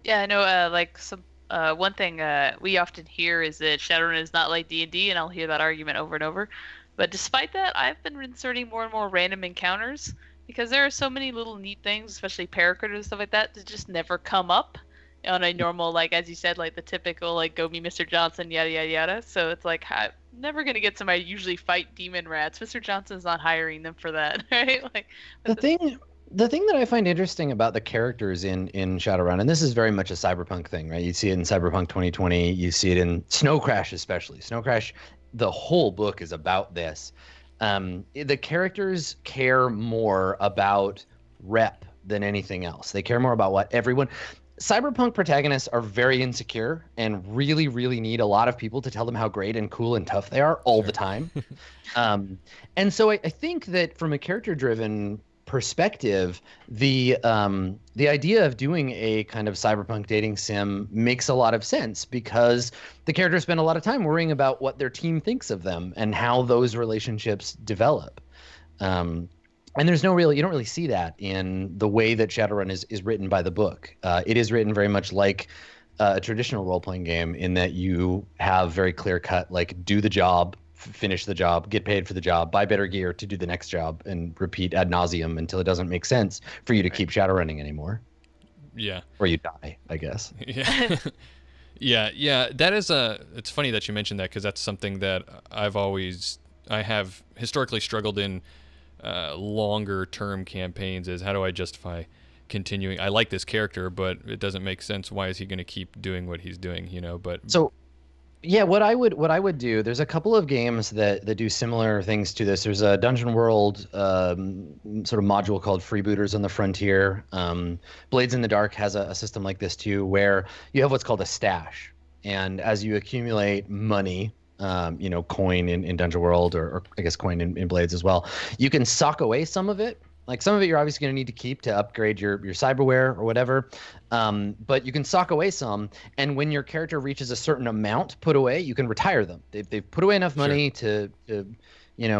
Yeah, I know. One thing we often hear is that Shadowrun is not like D&D, and I'll hear that argument over and over. But despite that, I've been inserting more and more random encounters because there are so many little neat things, especially paracritters and stuff like that just never come up on a normal, like, as you said, like the typical, like, go me Mr. Johnson, yada yada yada. So it's like, I'm never gonna get somebody to usually fight demon rats. Mr. Johnson's not hiring them for that, right? Like The thing that I find interesting about the characters in Shadowrun, and this is very much a cyberpunk thing, right? You see it in Cyberpunk 2020, you see it in Snow Crash especially. Snow Crash, the whole book is about this. The characters care more about rep than anything else. They care more about what everyone. Cyberpunk protagonists are very insecure and really, really need a lot of people to tell them how great and cool and tough they are all the time. And so I think that from a character-driven perspective, the idea of doing a kind of cyberpunk dating sim makes a lot of sense because the characters spend a lot of time worrying about what their team thinks of them and how those relationships develop. And you don't really see that in the way that Shadowrun is written by the book. It is written very much like a traditional role-playing game in that you have very clear-cut, like, do the job, finish the job, get paid for the job, buy better gear to do the next job, and repeat ad nauseum until it doesn't make sense for you to keep Shadowrunning anymore. Yeah. Or you die, I guess. Yeah. Yeah. That is it's funny that you mentioned that because that's something that I have historically struggled in longer term campaigns is how do I justify continuing? I like this character, but it doesn't make sense. Why is he going to keep doing what he's doing? But so. Yeah, what I would do, there's a couple of games that do similar things to this. There's a Dungeon World sort of module called Freebooters on the Frontier. Blades in the Dark has a system like this too, where you have what's called a stash. And as you accumulate money, coin in Dungeon World, or I guess coin in Blades as well, you can sock away some of it. Like some of it you're obviously going to need to keep to upgrade your cyberware or whatever. But you can sock away some, and when your character reaches a certain amount put away, you can retire them. They've put away enough money to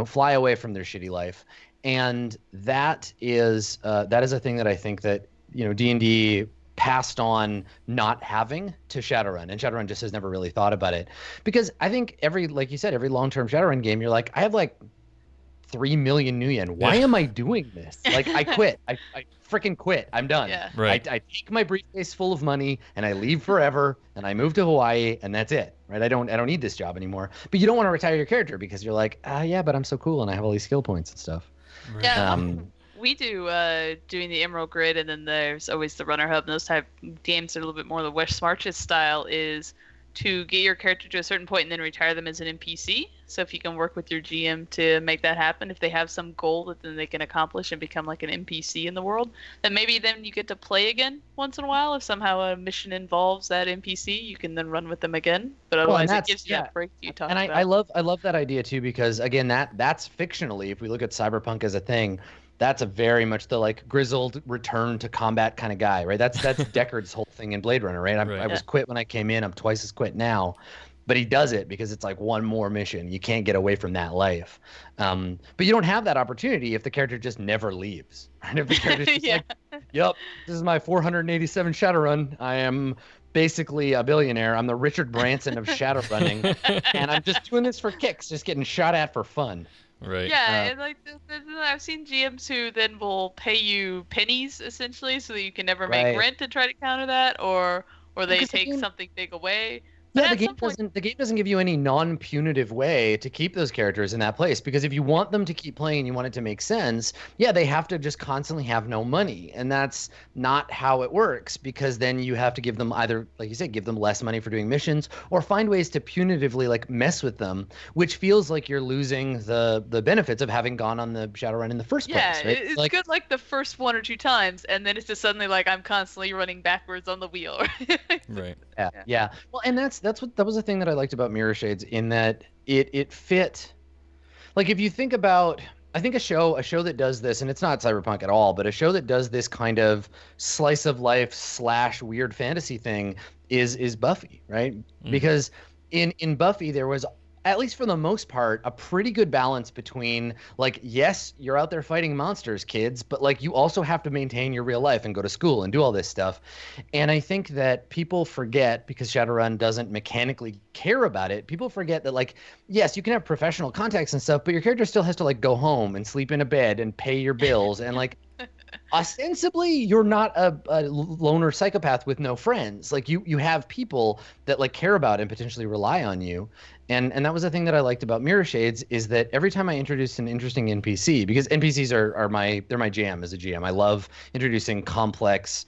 fly away from their shitty life. And that is a thing that I think that D&D passed on not having to Shadowrun, and Shadowrun just has never really thought about it. Because I think like you said, every long-term Shadowrun game, you're like, I have like 3 million new yen. Why am I doing this? Like, I quit. I freaking quit. I'm done. Yeah. Right. I take my briefcase full of money and I leave forever and I move to Hawaii and that's it. Right. I don't need this job anymore. But you don't want to retire your character because you're like, yeah, but I'm so cool and I have all these skill points and stuff. Right. Yeah. We do doing the Emerald Grid, and then there's always the Runner Hub, and those type games that are a little bit more the West Marches style is to get your character to a certain point and then retire them as an NPC. So if you can work with your GM to make that happen, if they have some goal that then they can accomplish and become like an NPC in the world, then maybe then you get to play again once in a while. If somehow a mission involves that NPC, you can then run with them again. But otherwise, it gives you that break you talked about. And I love that idea too, because again, that's fictionally, if we look at cyberpunk as a thing, that's a very much the like grizzled return to combat kind of guy, right? That's Deckard's whole thing in Blade Runner, right? I was quit when I came in. I'm twice as quit now. But he does it because it's like one more mission. You can't get away from that life. But you don't have that opportunity if the character just never leaves. Right? If the character's just like, yep, this is my 487 Shadowrun. I am basically a billionaire. I'm the Richard Branson of Shadowrunning. And I'm just doing this for kicks, just getting shot at for fun. Right. Yeah, and like I've seen GMs who then will pay you pennies essentially, so that you can never make rent to try to counter that, or they take something big away. Yeah, the game doesn't give you any non-punitive way to keep those characters in that place, because if you want them to keep playing and you want it to make sense, they have to just constantly have no money, and that's not how it works, because then you have to give them either, like you said, give them less money for doing missions, or find ways to punitively like mess with them, which feels like you're losing the benefits of having gone on the Shadowrun in the first place. Yeah, right? it's like, good like the first 1 or 2 times, and then it's just suddenly like I'm constantly running backwards on the wheel. Right. Yeah. Well, and that was the thing that I liked about Mirrorshades, in that it fit. Like, if you think about, I think a show that does this, and it's not cyberpunk at all, but a show that does this kind of slice of life / weird fantasy thing is Buffy, right? Because in Buffy there was at least for the most part, a pretty good balance between, like, yes, you're out there fighting monsters, kids, but like you also have to maintain your real life and go to school and do all this stuff. And I think that people forget, because Shadowrun doesn't mechanically care about it, people forget that, like, yes, you can have professional contacts and stuff, but your character still has to like go home and sleep in a bed and pay your bills and like ostensibly you're not a loner psychopath with no friends. Like you have people that like care about and potentially rely on you. And that was the thing that I liked about Mirrorshades, is that every time I introduced an interesting NPC, because NPCs are my jam as a GM. I love introducing complex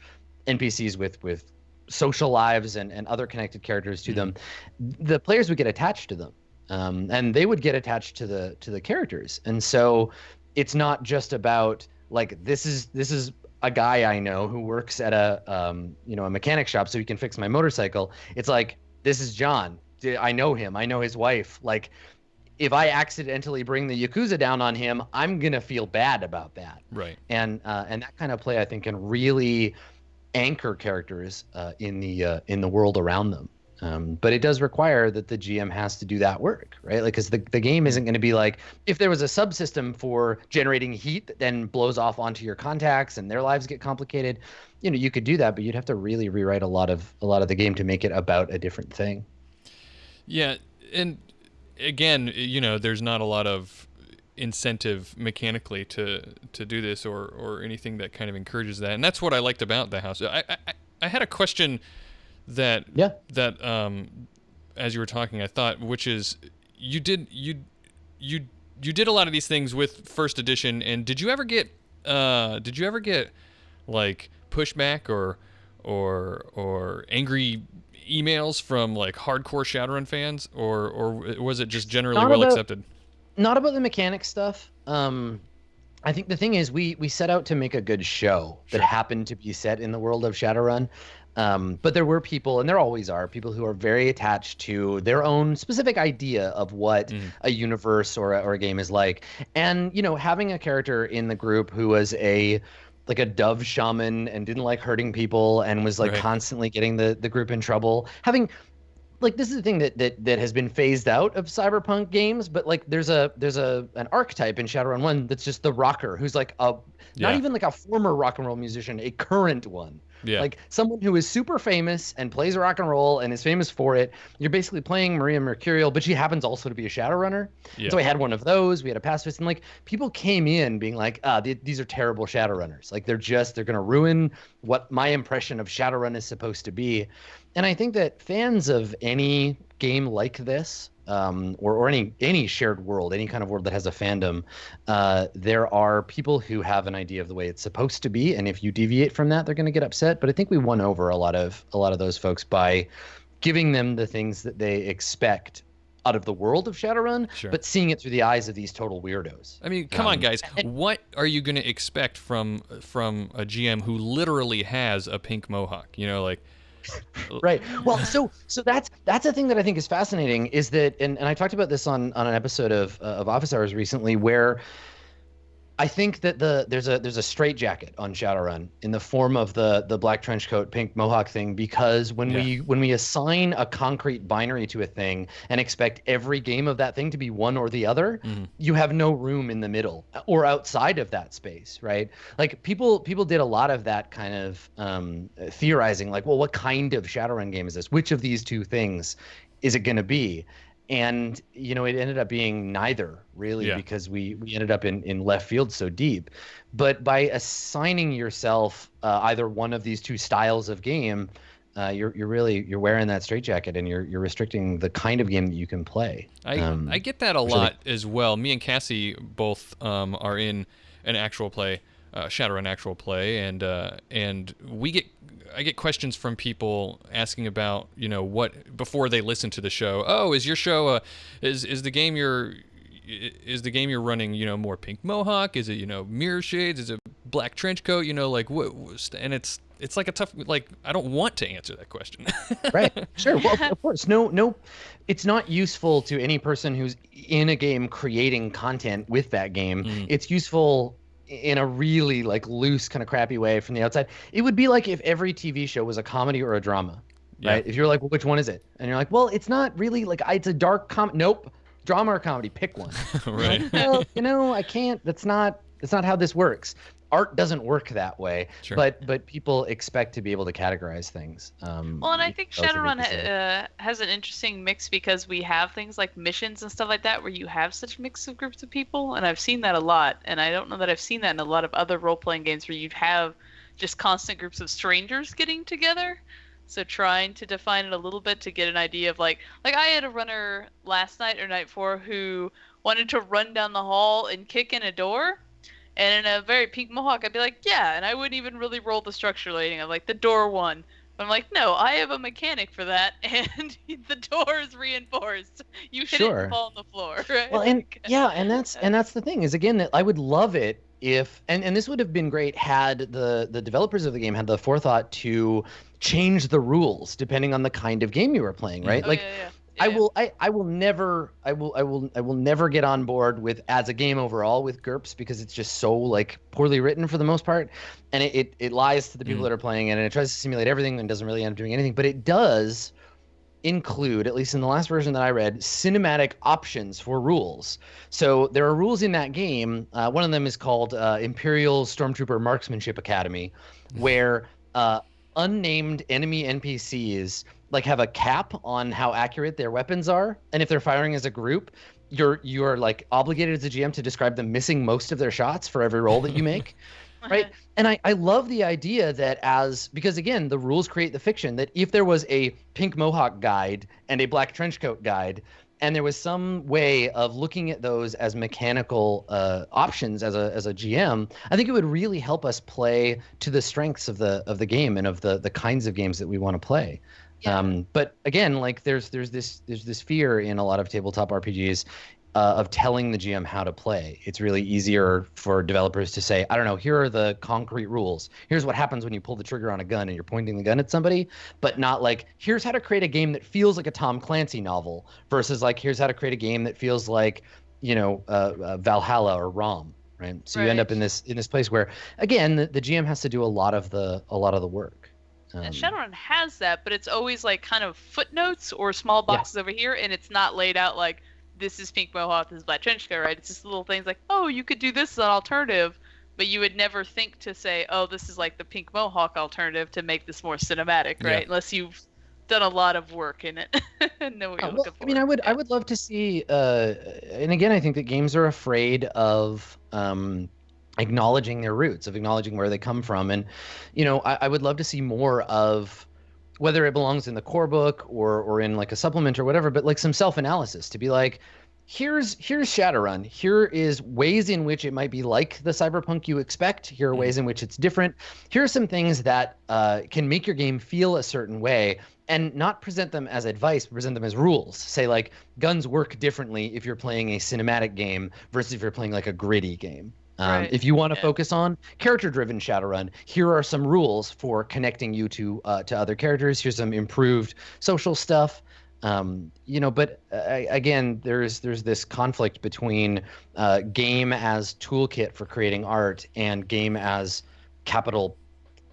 NPCs with social lives and other connected characters to them. The players would get attached to them. And they would get attached to the characters. And so it's not just about like, this is a guy I know who works at a mechanic shop so he can fix my motorcycle. It's like, this is John. I know him. I know his wife. Like, if I accidentally bring the Yakuza down on him, I'm going to feel bad about that. Right. And that kind of play, I think, can really anchor characters in the world around them. But it does require that the GM has to do that work, right? Like, because the game isn't going to be like, if there was a subsystem for generating heat that then blows off onto your contacts and their lives get complicated, you could do that, but you'd have to really rewrite a lot of the game to make it about a different thing. Yeah, and again, there's not a lot of incentive mechanically to do this or anything that kind of encourages that, and that's what I liked about the house. I had a question that as you were talking, I thought, which is, you did a lot of these things with first edition, and did you ever get like pushback or angry emails from like hardcore Shadowrun fans, or was it just generally well accepted? Not about the mechanic stuff. I think the thing is, we set out to make a good show that happened to be set in the world of Shadowrun. But there were people, and there always are, people who are very attached to their own specific idea of what a universe or a game is like. And, having a character in the group who was like a dove shaman and didn't like hurting people and was like constantly getting the group in trouble. Having, like, this is the thing that has been phased out of cyberpunk games, but like there's an archetype in Shadowrun 1 that's just the rocker, who's like not even like a former rock and roll musician, a current one. Yeah. Like someone who is super famous and plays rock and roll and is famous for it. You're basically playing Maria Mercurial, but she happens also to be a Shadowrunner. Yeah. So I had one of those. We had a pacifist, and like people came in being like, these are terrible Shadowrunners. Like they're going to ruin what my impression of Shadowrun is supposed to be. And I think that fans of any game like this, or any shared world, any kind of world that has a fandom, there are people who have an idea of the way it's supposed to be, and if you deviate from that, they're going to get upset. But I think we won over a lot of those folks by giving them the things that they expect out of the world of Shadowrun, but seeing it through the eyes of these total weirdos. I mean, come on, guys. What are you going to expect from a GM who literally has a pink mohawk? Right. Well, so that's the thing that I think is fascinating, is that, and I talked about this on an episode of Office Hours recently, where I think that there's a straitjacket on Shadowrun in the form of the black trench coat, pink mohawk thing, because when we assign a concrete binary to a thing and expect every game of that thing to be one or the other, you have no room in the middle or outside of that space, right? Like people did a lot of that kind of theorizing, like, well, what kind of Shadowrun game is this? Which of these two things is it going to be? And, it ended up being neither, really, because we ended up in left field so deep. But by assigning yourself either one of these two styles of game, you're wearing that straitjacket, and you're restricting the kind of game that you can play. I get that a lot as well. Me and Cassie both are in an actual play, Shadowrun actual play, and I get questions from people asking about, what, before they listen to the show. Oh, is your show is the game you're running, more pink mohawk? Is it, Mirrorshades? Is it black trench coat? Like what? And it's like a tough, like, I don't want to answer that question. Right. Sure. Well, of course. No, it's not useful to any person who's in a game creating content with that game. It's useful in a really like loose kind of crappy way from the outside. It would be like if every TV show was a comedy or a drama, right? If you're like, well, which one is it? And you're like, well, it's not really like, it's a dark Nope. drama or comedy, pick one. Right. Well, I can't. That's not how this works. Art doesn't work that way, Sure. but people expect to be able to categorize things. Well, and I think Shadowrun has an interesting mix because we have things like missions and stuff like that where you have such a mix of groups of people, and I've seen that a lot. And I don't know that I've seen that in a lot of other role-playing games where you have just constant groups of strangers getting together. So trying to define it a little bit to get an idea of like I had a runner last night or night before who wanted to run down the hall and kick in a door. And in a very pink mohawk, I'd be like, yeah, and I wouldn't even really roll the structure rating. I'm like, the door one. But I'm like, no, I have a mechanic for that, and the door is reinforced. You hit it and fall on the floor, right? Well, and that's the thing is, again, that I would love it if, and this would have been great had the developers of the game had the forethought to change the rules depending on the kind of game you were playing, right? I will never get on board with as a game overall with GURPS because it's just so like poorly written for the most part, and it lies to the people that are playing it, and it tries to simulate everything and doesn't really end up doing anything. But it does include, at least in the last version that I read, cinematic options for rules. So there are rules in that game. One of them is called Imperial Stormtrooper Marksmanship Academy, where unnamed enemy NPCs like have a cap on how accurate their weapons are, and if they're firing as a group, you're like obligated as a GM to describe them missing most of their shots for every roll that you make. Right. And I love the idea that because again, the rules create the fiction that if there was a pink mohawk guide and a black trench coat guide, and there was some way of looking at those as mechanical options as a GM, I think it would really help us play to the strengths of the game and of the kinds of games that we want to play. Yeah. But again, like there's this fear in a lot of tabletop RPGs of telling the GM how to play. It's really easier for developers to say, I don't know, here are the concrete rules. Here's what happens when you pull the trigger on a gun and you're pointing the gun at somebody, but not like, here's how to create a game that feels like a Tom Clancy novel versus like, here's how to create a game that feels like, Valhalla or ROM, right? So you end up in this place where, again, the GM has to do a lot of the work. And Shadowrun has that, but it's always like kind of footnotes or small boxes over here, and it's not laid out like, this is pink mohawk, this is black trench coat, right? It's just little things like, oh, you could do this as an alternative, but you would never think to say, oh, this is like the pink mohawk alternative to make this more cinematic, right? Unless you've done a lot of work in it and know what you're looking for. I mean, I would love to see, and again, I think that games are afraid of acknowledging their roots, of acknowledging where they come from, and I would love to see more of, whether it belongs in the core book or in like a supplement or whatever, but like some self-analysis to be like, here's Shadowrun. Here is ways in which it might be like the cyberpunk you expect. Here are ways in which it's different. Here are some things that can make your game feel a certain way, and not present them as advice, but present them as rules. Say like, guns work differently if you're playing a cinematic game versus if you're playing like a gritty game. If you want to focus on character-driven Shadowrun, here are some rules for connecting you to other characters. Here's some improved social stuff. But again, there's this conflict between game as toolkit for creating art and game as capital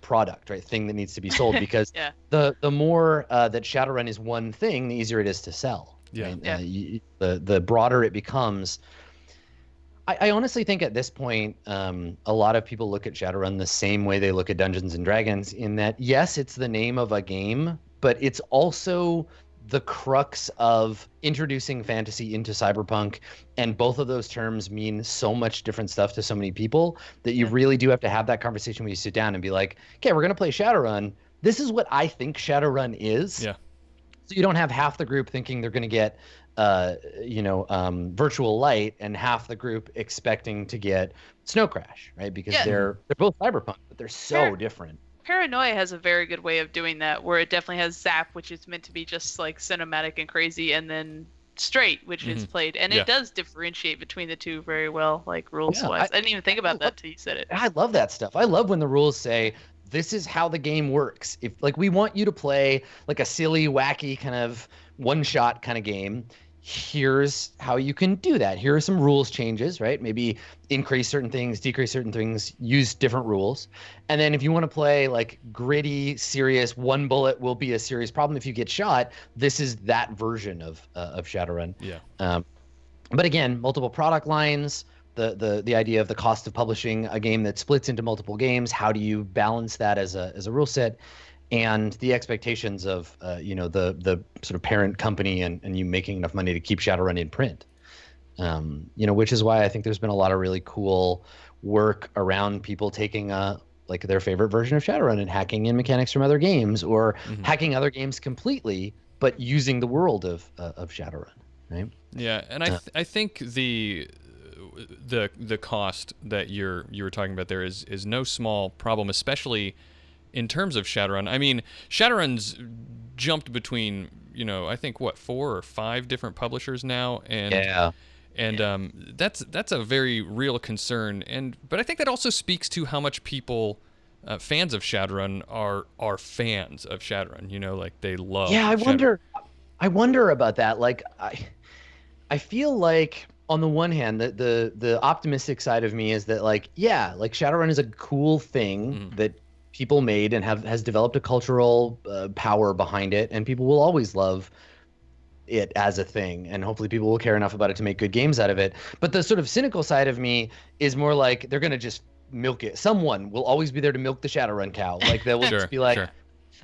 product, right? Thing that needs to be sold, because the more that Shadowrun is one thing, the easier it is to sell. Right? The broader it becomes. I honestly think at this point, a lot of people look at Shadowrun the same way they look at Dungeons and Dragons, in that, yes, it's the name of a game, but it's also the crux of introducing fantasy into cyberpunk, and both of those terms mean so much different stuff to so many people that you really do have to have that conversation when you sit down and be like, okay, we're going to play Shadowrun. This is what I think Shadowrun is. Yeah. So you don't have half the group thinking they're going to get virtual light and half the group expecting to get Snow Crash, right? Because they're both cyberpunk, but they're so different. Paranoia has a very good way of doing that, where it definitely has Zap, which is meant to be just like cinematic and crazy, and then Straight, which is played, and it does differentiate between the two very well, like rules wise. I didn't even think about that till you said it. I love that stuff. I love when the rules say, this is how the game works. If like we want you to play like a silly, wacky kind of one-shot kind of game, here's how you can do that. Here are some rules changes, right? Maybe increase certain things, decrease certain things, use different rules. And then if you want to play like gritty, serious, one bullet will be a serious problem if you get shot, this is that version of Shadowrun. Yeah. But again, multiple product lines, the idea of the cost of publishing a game that splits into multiple games. How do you balance that as a rule set? And the expectations of the sort of parent company and you making enough money to keep Shadowrun in print. Which is why I think there's been a lot of really cool work around people taking like their favorite version of Shadowrun and hacking in mechanics from other games, or hacking other games completely, but using the world of Shadowrun, right? Yeah, and I think the cost that you were talking about there is no small problem, especially in terms of Shadowrun. I mean, Shadowrun's jumped between I think 4 or 5 different publishers now, and that's a very real concern. But I think that also speaks to how much people, fans of Shadowrun, are fans of Shadowrun. Like they love. Yeah, Shadowrun. I wonder about that. Like I feel like on the one hand, the optimistic side of me is that like Shadowrun is a cool thing that people made and has developed a cultural power behind it, and people will always love it as a thing, and hopefully people will care enough about it to make good games out of it. But the sort of cynical side of me is more like they're gonna just milk it. Someone will always be there to milk the Shadowrun cow. Like they will just be like,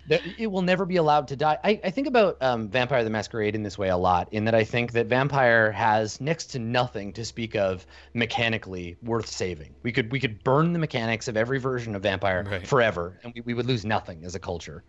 it will never be allowed to die. I think about Vampire the Masquerade in this way a lot, in that I think that Vampire has next to nothing to speak of mechanically worth saving. We could burn the mechanics of every version of Vampire forever, and we would lose nothing as a culture.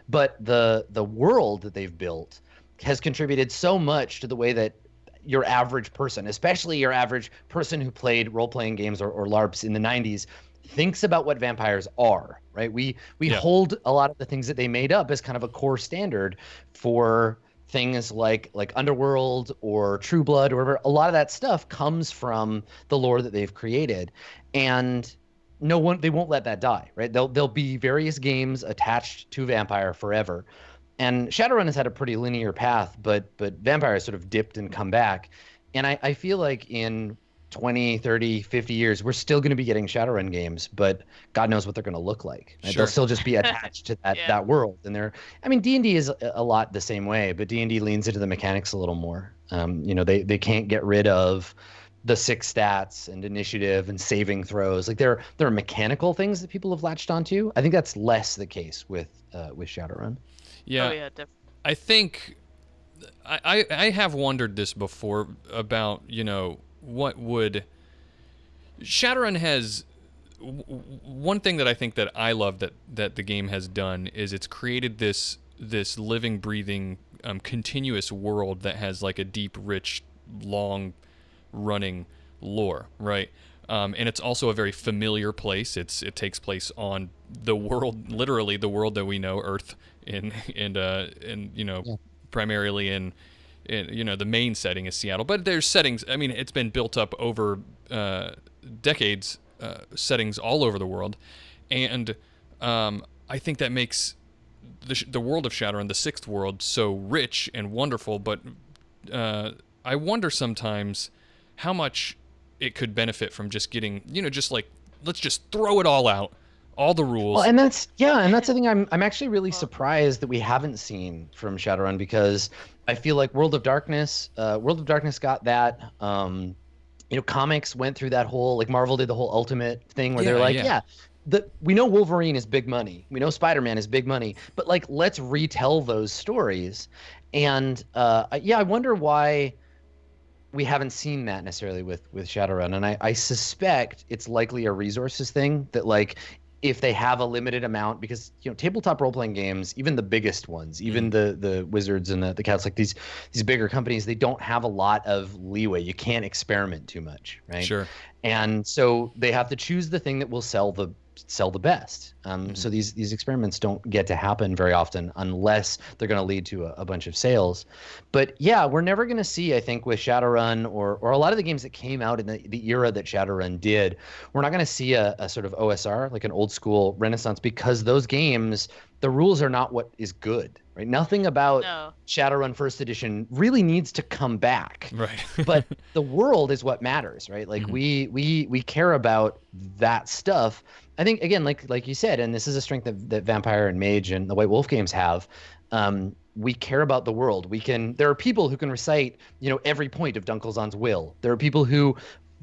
But the world that they've built has contributed so much to the way that your average person, especially your average person who played role-playing games or LARPs in the 90s, thinks about what vampires are, right? We hold a lot of the things that they made up as kind of a core standard for things like Underworld or True Blood or whatever. A lot of that stuff comes from the lore that they've created, and they won't let that die, right? There'll be various games attached to Vampire forever. And Shadowrun has had a pretty linear path, but Vampire has sort of dipped and come back. And I feel like in 20, 30, 50 years, we're still going to be getting Shadowrun games, but God knows what they're going to look like. Right? They'll still just be attached to that world. And D&D is a lot the same way, but D&D leans into the mechanics a little more. They can't get rid of the 6 stats and initiative and saving throws. Like there are mechanical things that people have latched onto. I think that's less the case with Shadowrun. Yeah. Oh, yeah, definitely. I think I have wondered this before about, what would Shadowrun has one thing that I think that I love that the game has done is it's created this living, breathing, continuous world that has like a deep, rich, long running lore, right? And it's also a very familiar place. It takes place on the world, literally the world that we know, Earth, primarily in the main setting is Seattle. But there's settings. I mean, it's been built up over decades, settings all over the world, and I think that makes the world of Shadowrun, the 6th world, so rich and wonderful. But I wonder sometimes how much it could benefit from just getting, just like, let's just throw it all out, all the rules. Well, and that's the thing. I'm actually really surprised that we haven't seen from Shadowrun, because I feel like World of Darkness got that. Comics went through that whole, like Marvel did the whole Ultimate thing where they're like, we know Wolverine is big money, we know Spider-Man is big money, but like let's retell those stories. And I wonder why we haven't seen that necessarily with Shadowrun, and I suspect it's likely a resources thing, that like if they have a limited amount, because tabletop role-playing games, even the biggest ones, even the Wizards and the Cats, like these bigger companies, they don't have a lot of leeway. You can't experiment too much, right? Sure. And so they have to choose the thing that will sell the best. So these experiments don't get to happen very often unless they're going to lead to a bunch of sales. But yeah, we're never going to see, I think, with Shadowrun or a lot of the games that came out in the era that Shadowrun did, we're not going to see a sort of OSR, like an old school Renaissance, because those games the rules are not what is good, right? Nothing about No. Shadowrun First Edition really needs to come back. Right. But the world is what matters, right? Like we care about that stuff. I think again, like you said, and this is a strength that Vampire and Mage and the White Wolf games have. We care about the world. There are people who can recite, every point of Dunkelzahn's will. There are people who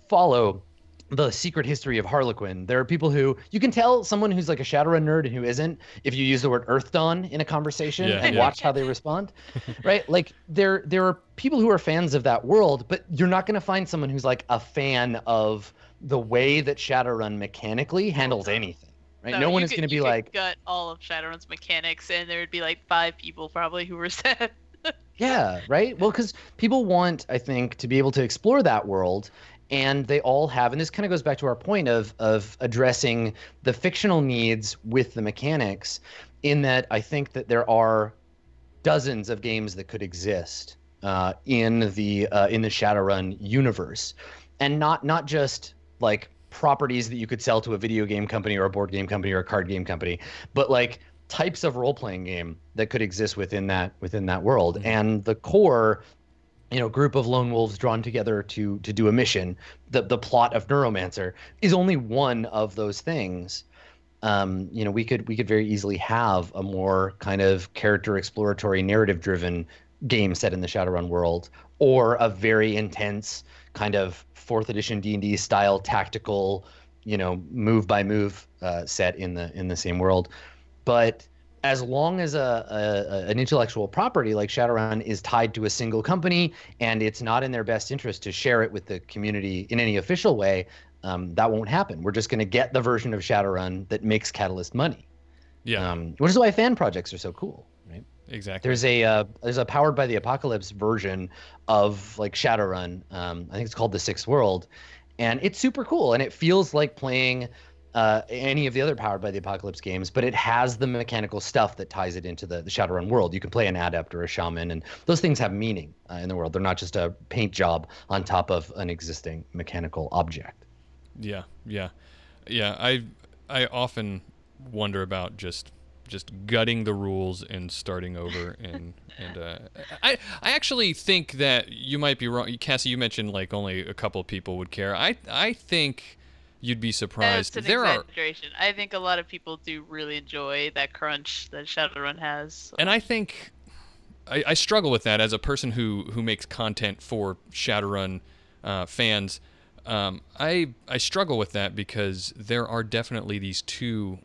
follow the secret history of Harlequin. There are people who you can tell someone who's like a Shadowrun nerd and who isn't if you use the word Earth Dawn in a conversation and watch how they respond, right? Like there are people who are fans of that world, but you're not going to find someone who's like a fan of the way that Shadowrun mechanically handles anything, right? No one is going to be like gut all of Shadowrun's mechanics, and there would be like 5 people probably who were sad. Yeah, right. Well, because people want, I think, to be able to explore that world. And they all have, and this kind of goes back to our point of addressing the fictional needs with the mechanics, in that I think that there are dozens of games that could exist in the Shadowrun universe, and not just like properties that you could sell to a video game company or a board game company or a card game company, but like types of role-playing game that could exist within that world. And the core group of lone wolves drawn together to do a mission, the plot of Neuromancer is only one of those things. We could very easily have a more kind of character exploratory, narrative driven game set in the Shadowrun world, or a very intense kind of 4th edition D&D style tactical, move by move set in the same world. But as long as an intellectual property like Shadowrun is tied to a single company and it's not in their best interest to share it with the community in any official way, that won't happen. We're just going to get the version of Shadowrun that makes Catalyst money. Yeah. Which is why fan projects are so cool, right? Exactly. There's a Powered by the Apocalypse version of like Shadowrun. I think it's called The Sixth World, and it's super cool, and it feels like playing any of the other Powered by the Apocalypse games, but it has the mechanical stuff that ties it into the Shadowrun world. You can play an adept or a shaman, and those things have meaning in the world. They're not just a paint job on top of an existing mechanical object. Yeah. I often wonder about just gutting the rules and starting over, and I actually think that you might be wrong. Cassie, you mentioned like only a couple of people would care. I think you'd be surprised. That's an exaggeration. I think a lot of people do really enjoy that crunch that Shadowrun has. So. And I think I struggle with that as a person who makes content for Shadowrun fans. I struggle with that because there are definitely these two,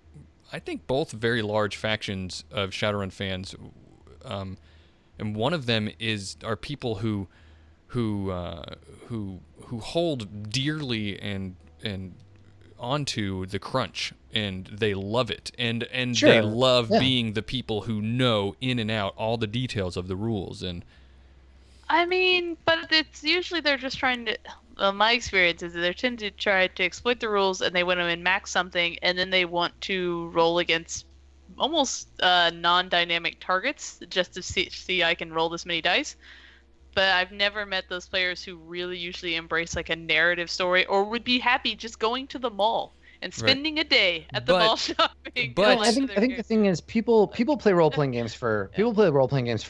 I think both very large factions of Shadowrun fans, and one of them are people who hold dearly and onto the crunch, and they love it, and Sure. they love being the people who know in and out all the details of the rules. And I mean, but it's usually they're just trying to. Well, my experience is that they tend to try to exploit the rules, and they want to min-max something, and then they want to roll against almost non-dynamic targets just to see I can roll this many dice. But I've never met those players who really usually embrace like a narrative story, or would be happy just going to the mall and spending a day at the mall shopping. But I think the thing is people play role playing games for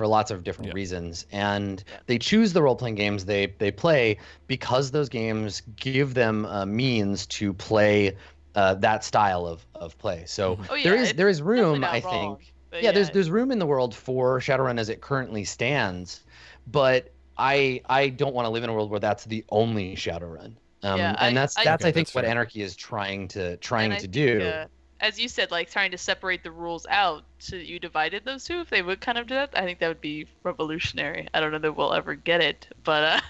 lots of different reasons, and they choose the role playing games they play because those games give them a means to play that style of play. So there is room, I think. There's room in the world for Shadowrun as it currently stands, but I don't want to live in a world where that's the only Shadowrun. And that's I think what Anarchy is trying to do. As you said, like trying to separate the rules out so that you divided those two. If they would kind of do that, I think that would be revolutionary. I don't know that we'll ever get it, but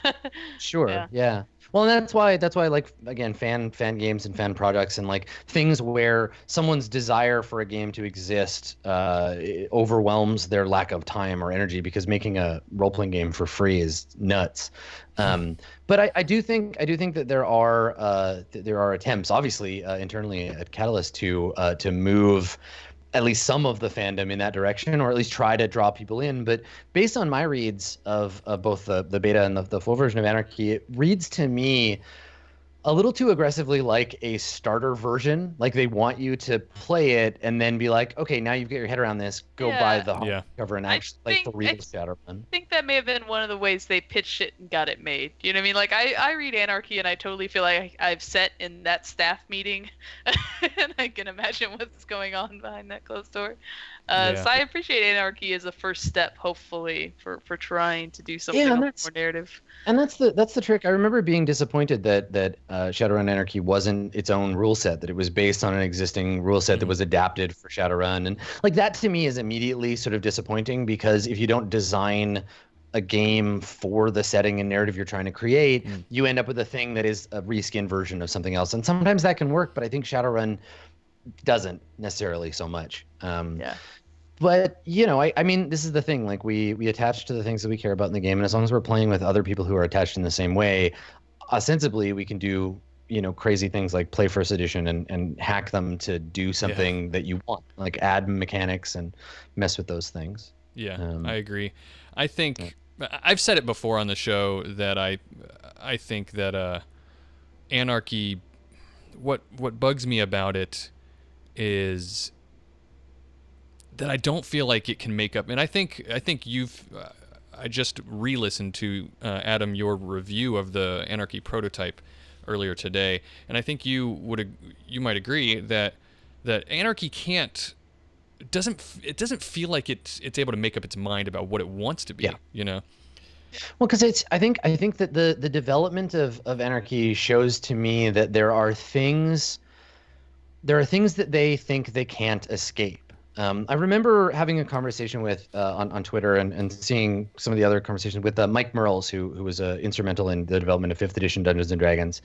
sure, yeah. Well, and that's why like again fan games and fan projects and like things where someone's desire for a game to exist overwhelms their lack of time or energy, because making a role playing game for free is nuts. But I do think that there are attempts, obviously internally at Catalyst, to move at least some of the fandom in that direction, or at least try to draw people in. But based on my reads of both the beta and the full version of Anarchy, it reads to me a little too aggressively like a starter version. Like they want you to play it and then be like, okay, now you've got your head around this. Go buy the hardcover and actually play the real Shadowrun. I think that may have been one of the ways they pitched it and got it made. You know what I mean? Like I read Anarchy and I totally feel like I've sat in that staff meeting and I can imagine what's going on behind that closed door. So I appreciate Anarchy as a first step, hopefully, for trying to do something more narrative. And that's the trick. I remember being disappointed that Shadowrun Anarchy wasn't its own rule set, that it was based on an existing rule set that was adapted for Shadowrun. And like that to me is immediately sort of disappointing, because if you don't design a game for the setting and narrative you're trying to create, you end up with a thing that is a reskin version of something else. And sometimes that can work, but I think Shadowrun doesn't necessarily so much. But, you know, I mean, this is the thing. Like, we attach to the things that we care about in the game. And as long as we're playing with other people who are attached in the same way, ostensibly, we can do, you know, crazy things like play first edition and hack them to do something that you want. Like, add mechanics and mess with those things. Yeah, I agree. I think I've said it before on the show that I think that Anarchy, what bugs me about it is that I don't feel like it can make up. And I think you've I just re-listened to Adam, your review of the Anarchy prototype earlier today, and I think you might agree that Anarchy it doesn't feel like it's able to make up its mind about what it wants to be. You know. Well, because I think that the development of Anarchy shows to me that there are things that they think they can't escape. I remember having a conversation with on Twitter and seeing some of the other conversations with Mike Merles, who was instrumental in the development of 5th edition Dungeons and Dragons,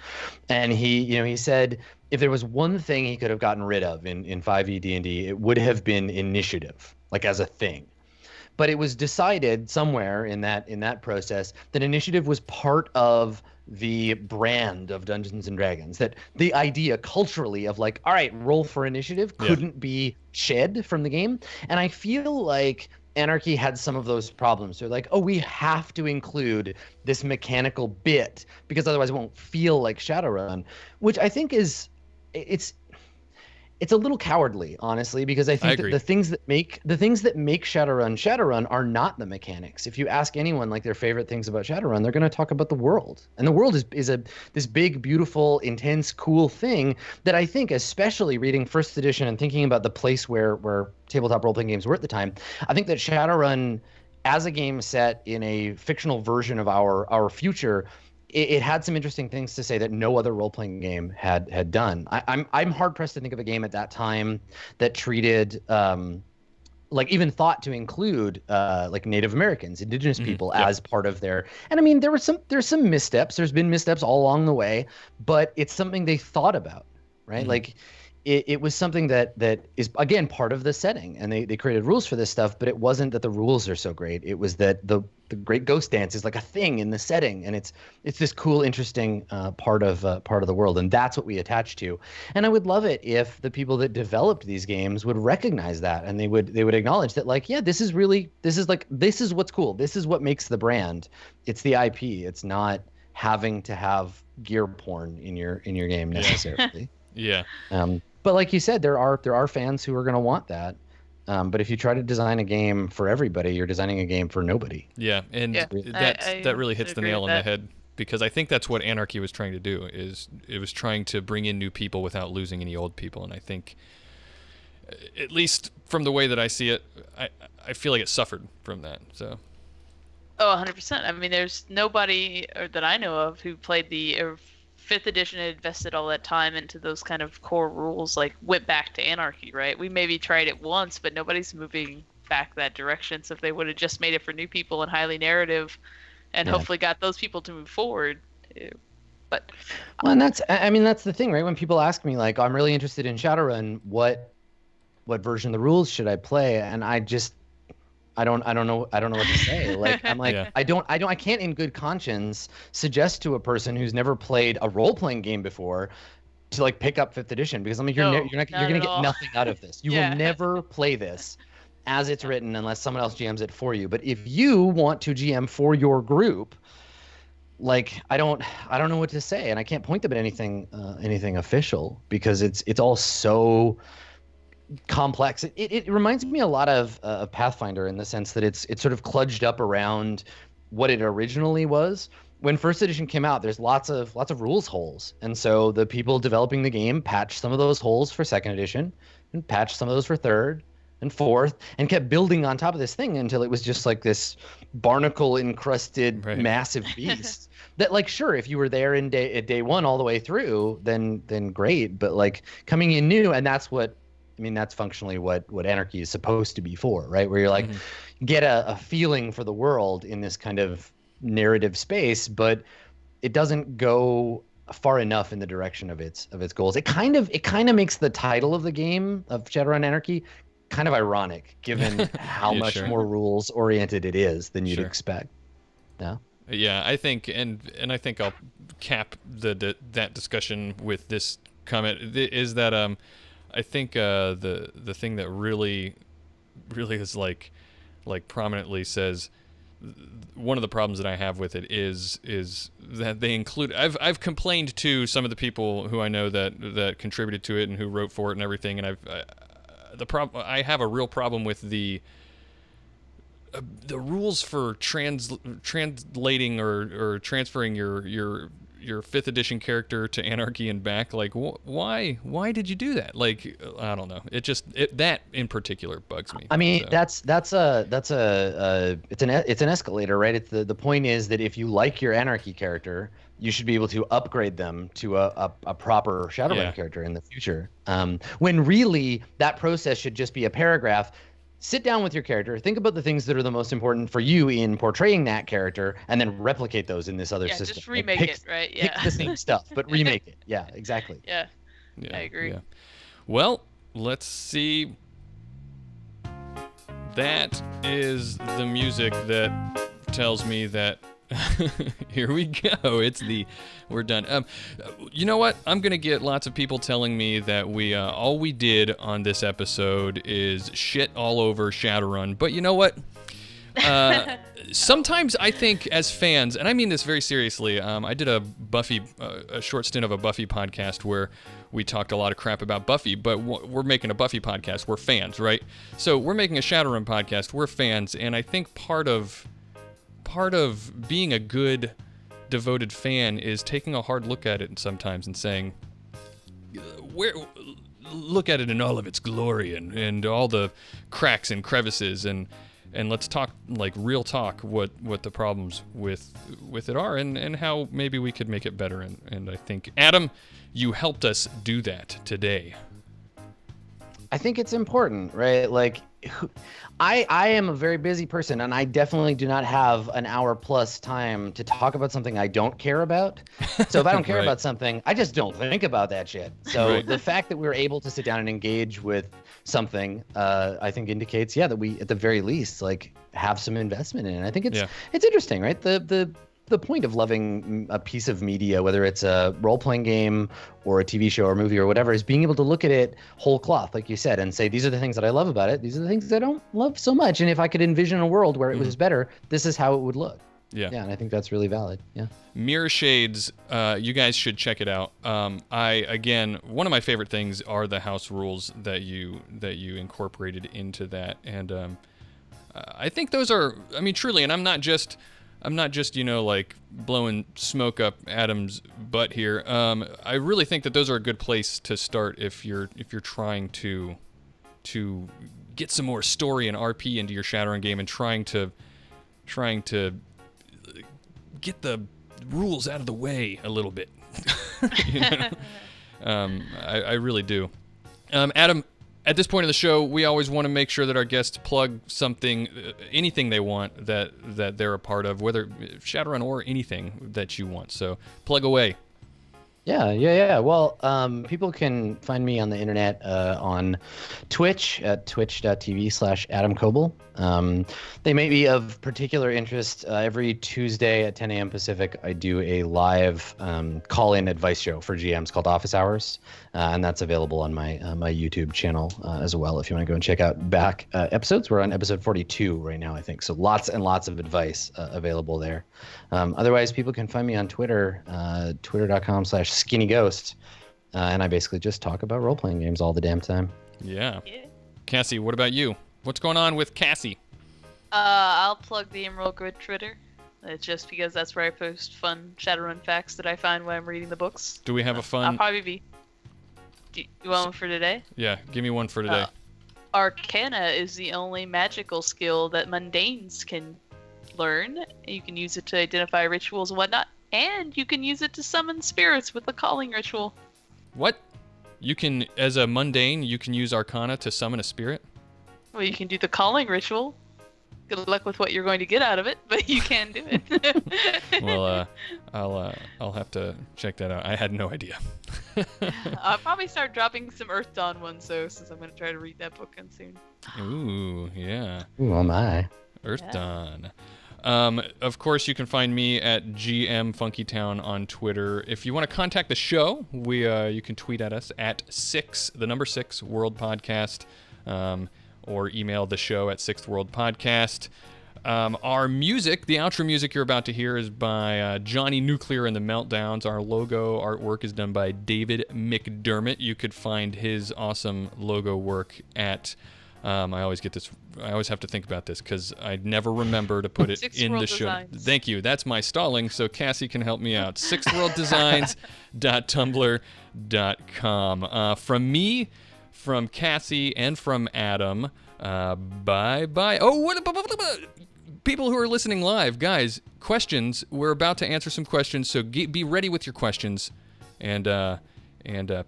and he said if there was one thing he could have gotten rid of in 5e D&D, it would have been initiative, like as a thing. But it was decided somewhere in that process that initiative was part of the brand of Dungeons and Dragons, that the idea culturally of like, all right, roll for initiative couldn't be shed from the game. And I feel like Anarchy had some of those problems. They're like, oh, we have to include this mechanical bit because otherwise it won't feel like Shadowrun, which I think it's a little cowardly, honestly, because I think that the things that make Shadowrun are not the mechanics. If you ask anyone like their favorite things about Shadowrun, they're going to talk about the world, and the world is this big, beautiful, intense, cool thing that I think, especially reading 1st edition and thinking about the place where tabletop role-playing games were at the time, I think that Shadowrun, as a game set in a fictional version of our future, it had some interesting things to say that no other role-playing game had done. I'm hard-pressed to think of a game at that time that treated, like even thought to include like Native Americans, Indigenous people as part of their. And I mean, there's some missteps. There's been missteps all along the way, but it's something they thought about, right? Like it was something that is, again, part of the setting, and they created rules for this stuff, but it wasn't that the rules are so great. It was that the Great Ghost Dance is like a thing in the setting, and it's this cool, interesting part of the world, and that's what we attach to. And I would love it if the people that developed these games would recognize that, and they would acknowledge that, like, yeah, this is what's cool. This is what makes the brand. It's the IP. It's not having to have gear porn in your game necessarily. Yeah. But like you said, there are fans who are going to want that. But if you try to design a game for everybody, you're designing a game for nobody. Yeah, and that really hits the nail on the head, because I think that's what Anarchy was trying to do. Is it was trying to bring in new people without losing any old people, and I think, at least from the way that I see it, I feel like it suffered from that. So. Oh, 100%. I mean, there's nobody that I know of who played the 5th edition and invested all that time into those kind of core rules, like went back to Anarchy, right? We maybe tried it once, but nobody's moving back that direction. So if they would have just made it for new people and highly narrative, and hopefully got those people to move forward. But well, and that's the thing, right? When people ask me, like, I'm really interested in Shadowrun, what version of the rules should I play? And I don't know what to say. Like, I'm like, I can't in good conscience suggest to a person who's never played a role-playing game before to like pick up 5th edition, because I'm like, you're going to get nothing out of this. You will never play this as it's written unless someone else GMs it for you. But if you want to GM for your group, like I don't know what to say, and I can't point them at anything official because it's all so complex. It reminds me a lot of Pathfinder in the sense that it's sort of kludged up around what it originally was. When first edition came out, there's lots of rules holes, and so the people developing the game patched some of those holes for second edition, and patched some of those for third and fourth, and kept building on top of this thing until it was just like this barnacle encrusted massive beast. That, like, sure, if you were there in day one all the way through, then great, but like coming in new, and that's functionally what Anarchy is supposed to be for, right? Where you're like, get a feeling for the world in this kind of narrative space, but it doesn't go far enough in the direction of its goals. It kind of makes the title of the game of Shadowrun Anarchy kind of ironic, given how much more rules oriented it is than you'd expect. Yeah. Yeah, I think, and I think I'll cap that discussion with this comment is that I think the thing that really is like prominently says one of the problems that I have with it is that they include. I've complained to some of the people who I know that contributed to it and who wrote for it and everything, and I have a real problem with the rules for translating or transferring your 5th edition character to Anarchy and back. Like, why did you do that? Like, I don't know. That in particular bugs me. I mean, so. It's an escalator, right? It's the point is that if you like your Anarchy character, you should be able to upgrade them to a proper Shadowrun character in the future. When really that process should just be a paragraph. Sit down with your character, think about the things that are the most important for you in portraying that character, and then replicate those in this other system. Yeah, just remake it, right? Yeah. Pick the same stuff, but remake it. Yeah, exactly. Yeah, I agree. Yeah. Well, let's see. That is the music that tells me that here we go. We're done. You know what? I'm gonna get lots of people telling me that all we did on this episode is shit all over Shadowrun. But you know what? Sometimes I think as fans, and I mean this very seriously, I did a short stint of a Buffy podcast where we talked a lot of crap about Buffy, but we're making a Buffy podcast. We're fans, right? So we're making a Shadowrun podcast. We're fans, and I think part of being a good, devoted fan is taking a hard look at it sometimes and saying, look at it in all of its glory and all the cracks and crevices and let's talk like real talk what the problems with it are and how maybe we could make it better. And I think, Adam, you helped us do that today. I think it's important, right? Like, I am a very busy person, and I definitely do not have an hour plus time to talk about something I don't care about. So if I don't care about something, I just don't think about that shit. So the fact that we're able to sit down and engage with something, I think indicates, that we at the very least like have some investment in it. I think it's interesting, right? The point of loving a piece of media, whether it's a role-playing game or a TV show or movie or whatever, is being able to look at it whole cloth, like you said, and say, these are the things that I love about it. These are the things that I don't love so much. And if I could envision a world where it was better, this is how it would look. Yeah, and I think that's really valid. Yeah. Mirrorshades, you guys should check it out. Again, one of my favorite things are the house rules that you incorporated into that, and I think those are, I mean, truly, and I'm not just like blowing smoke up Adam's butt here. I really think that those are a good place to start if you're trying to get some more story and RP into your Shadowrun game and trying to get the rules out of the way a little bit. You know? I really do. Adam, at this point of the show, we always want to make sure that our guests plug something, anything they want that they're a part of, whether Shadowrun or anything that you want. So plug away. Yeah. Well, people can find me on the internet on Twitch at twitch.tv/Adam Koebel. They may be of particular interest. Every Tuesday at 10 a.m. Pacific, I do a live call-in advice show for GMs called Office Hours, and that's available on my my YouTube channel as well. If you want to go and check out back episodes, we're on episode 42 right now, I think. So lots and lots of advice available there. Otherwise, people can find me on Twitter, twitter.com/SkinnyGhost, and I basically just talk about role-playing games all the damn time. Yeah. Cassie, what about you? What's going on with Cassie? I'll plug the Emerald Grid Twitter. It's just because that's where I post fun Shadowrun facts that I find when I'm reading the books. Do we have a fun... I'll probably be... Do you want one for today? Yeah, give me one for today. Arcana is the only magical skill that mundanes can learn. You can use it to identify rituals and whatnot, and you can use it to summon spirits with the calling ritual. What? You can, as a mundane, you can use Arcana to summon a spirit? Well, you can do the calling ritual. Good luck with what you're going to get out of it, but you can do it. Well, I'll have to check that out. I had no idea. I'll probably start dropping some Earth Dawn ones, though, since I'm going to try to read that book soon. Ooh, yeah. Ooh, oh my. Earth Dawn. Of course, you can find me at GM Funkytown on Twitter. If you want to contact the show, you can tweet at us at 6 World Podcast, or email the show at 6th World Podcast. Our music, the outro music you're about to hear, is by Johnny Nuclear and the Meltdowns. Our logo artwork is done by David McDermott. You could find his awesome logo work at... I always have to think about this because I never remember to put it in the show. Designs. Thank you. That's my stalling, so Cassie can help me out. sixthworlddesigns.tumblr.com. From me, from Cassie, and from Adam, bye-bye. Oh, what? People who are listening live, guys, questions. We're about to answer some questions, so be ready with your questions. And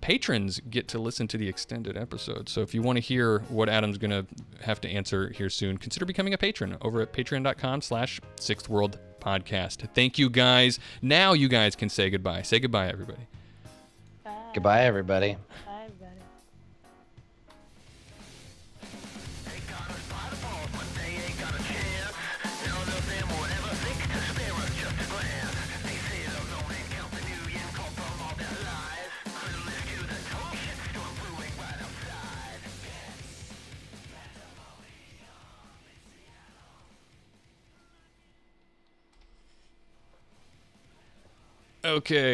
patrons get to listen to the extended episode. So if you want to hear what Adam's going to have to answer here soon, consider becoming a patron over at patreon.com/sixthworldpodcast. Thank you, guys. Now you guys can say goodbye. Say goodbye, everybody. Bye. Goodbye, everybody. Bye, everybody. Okay.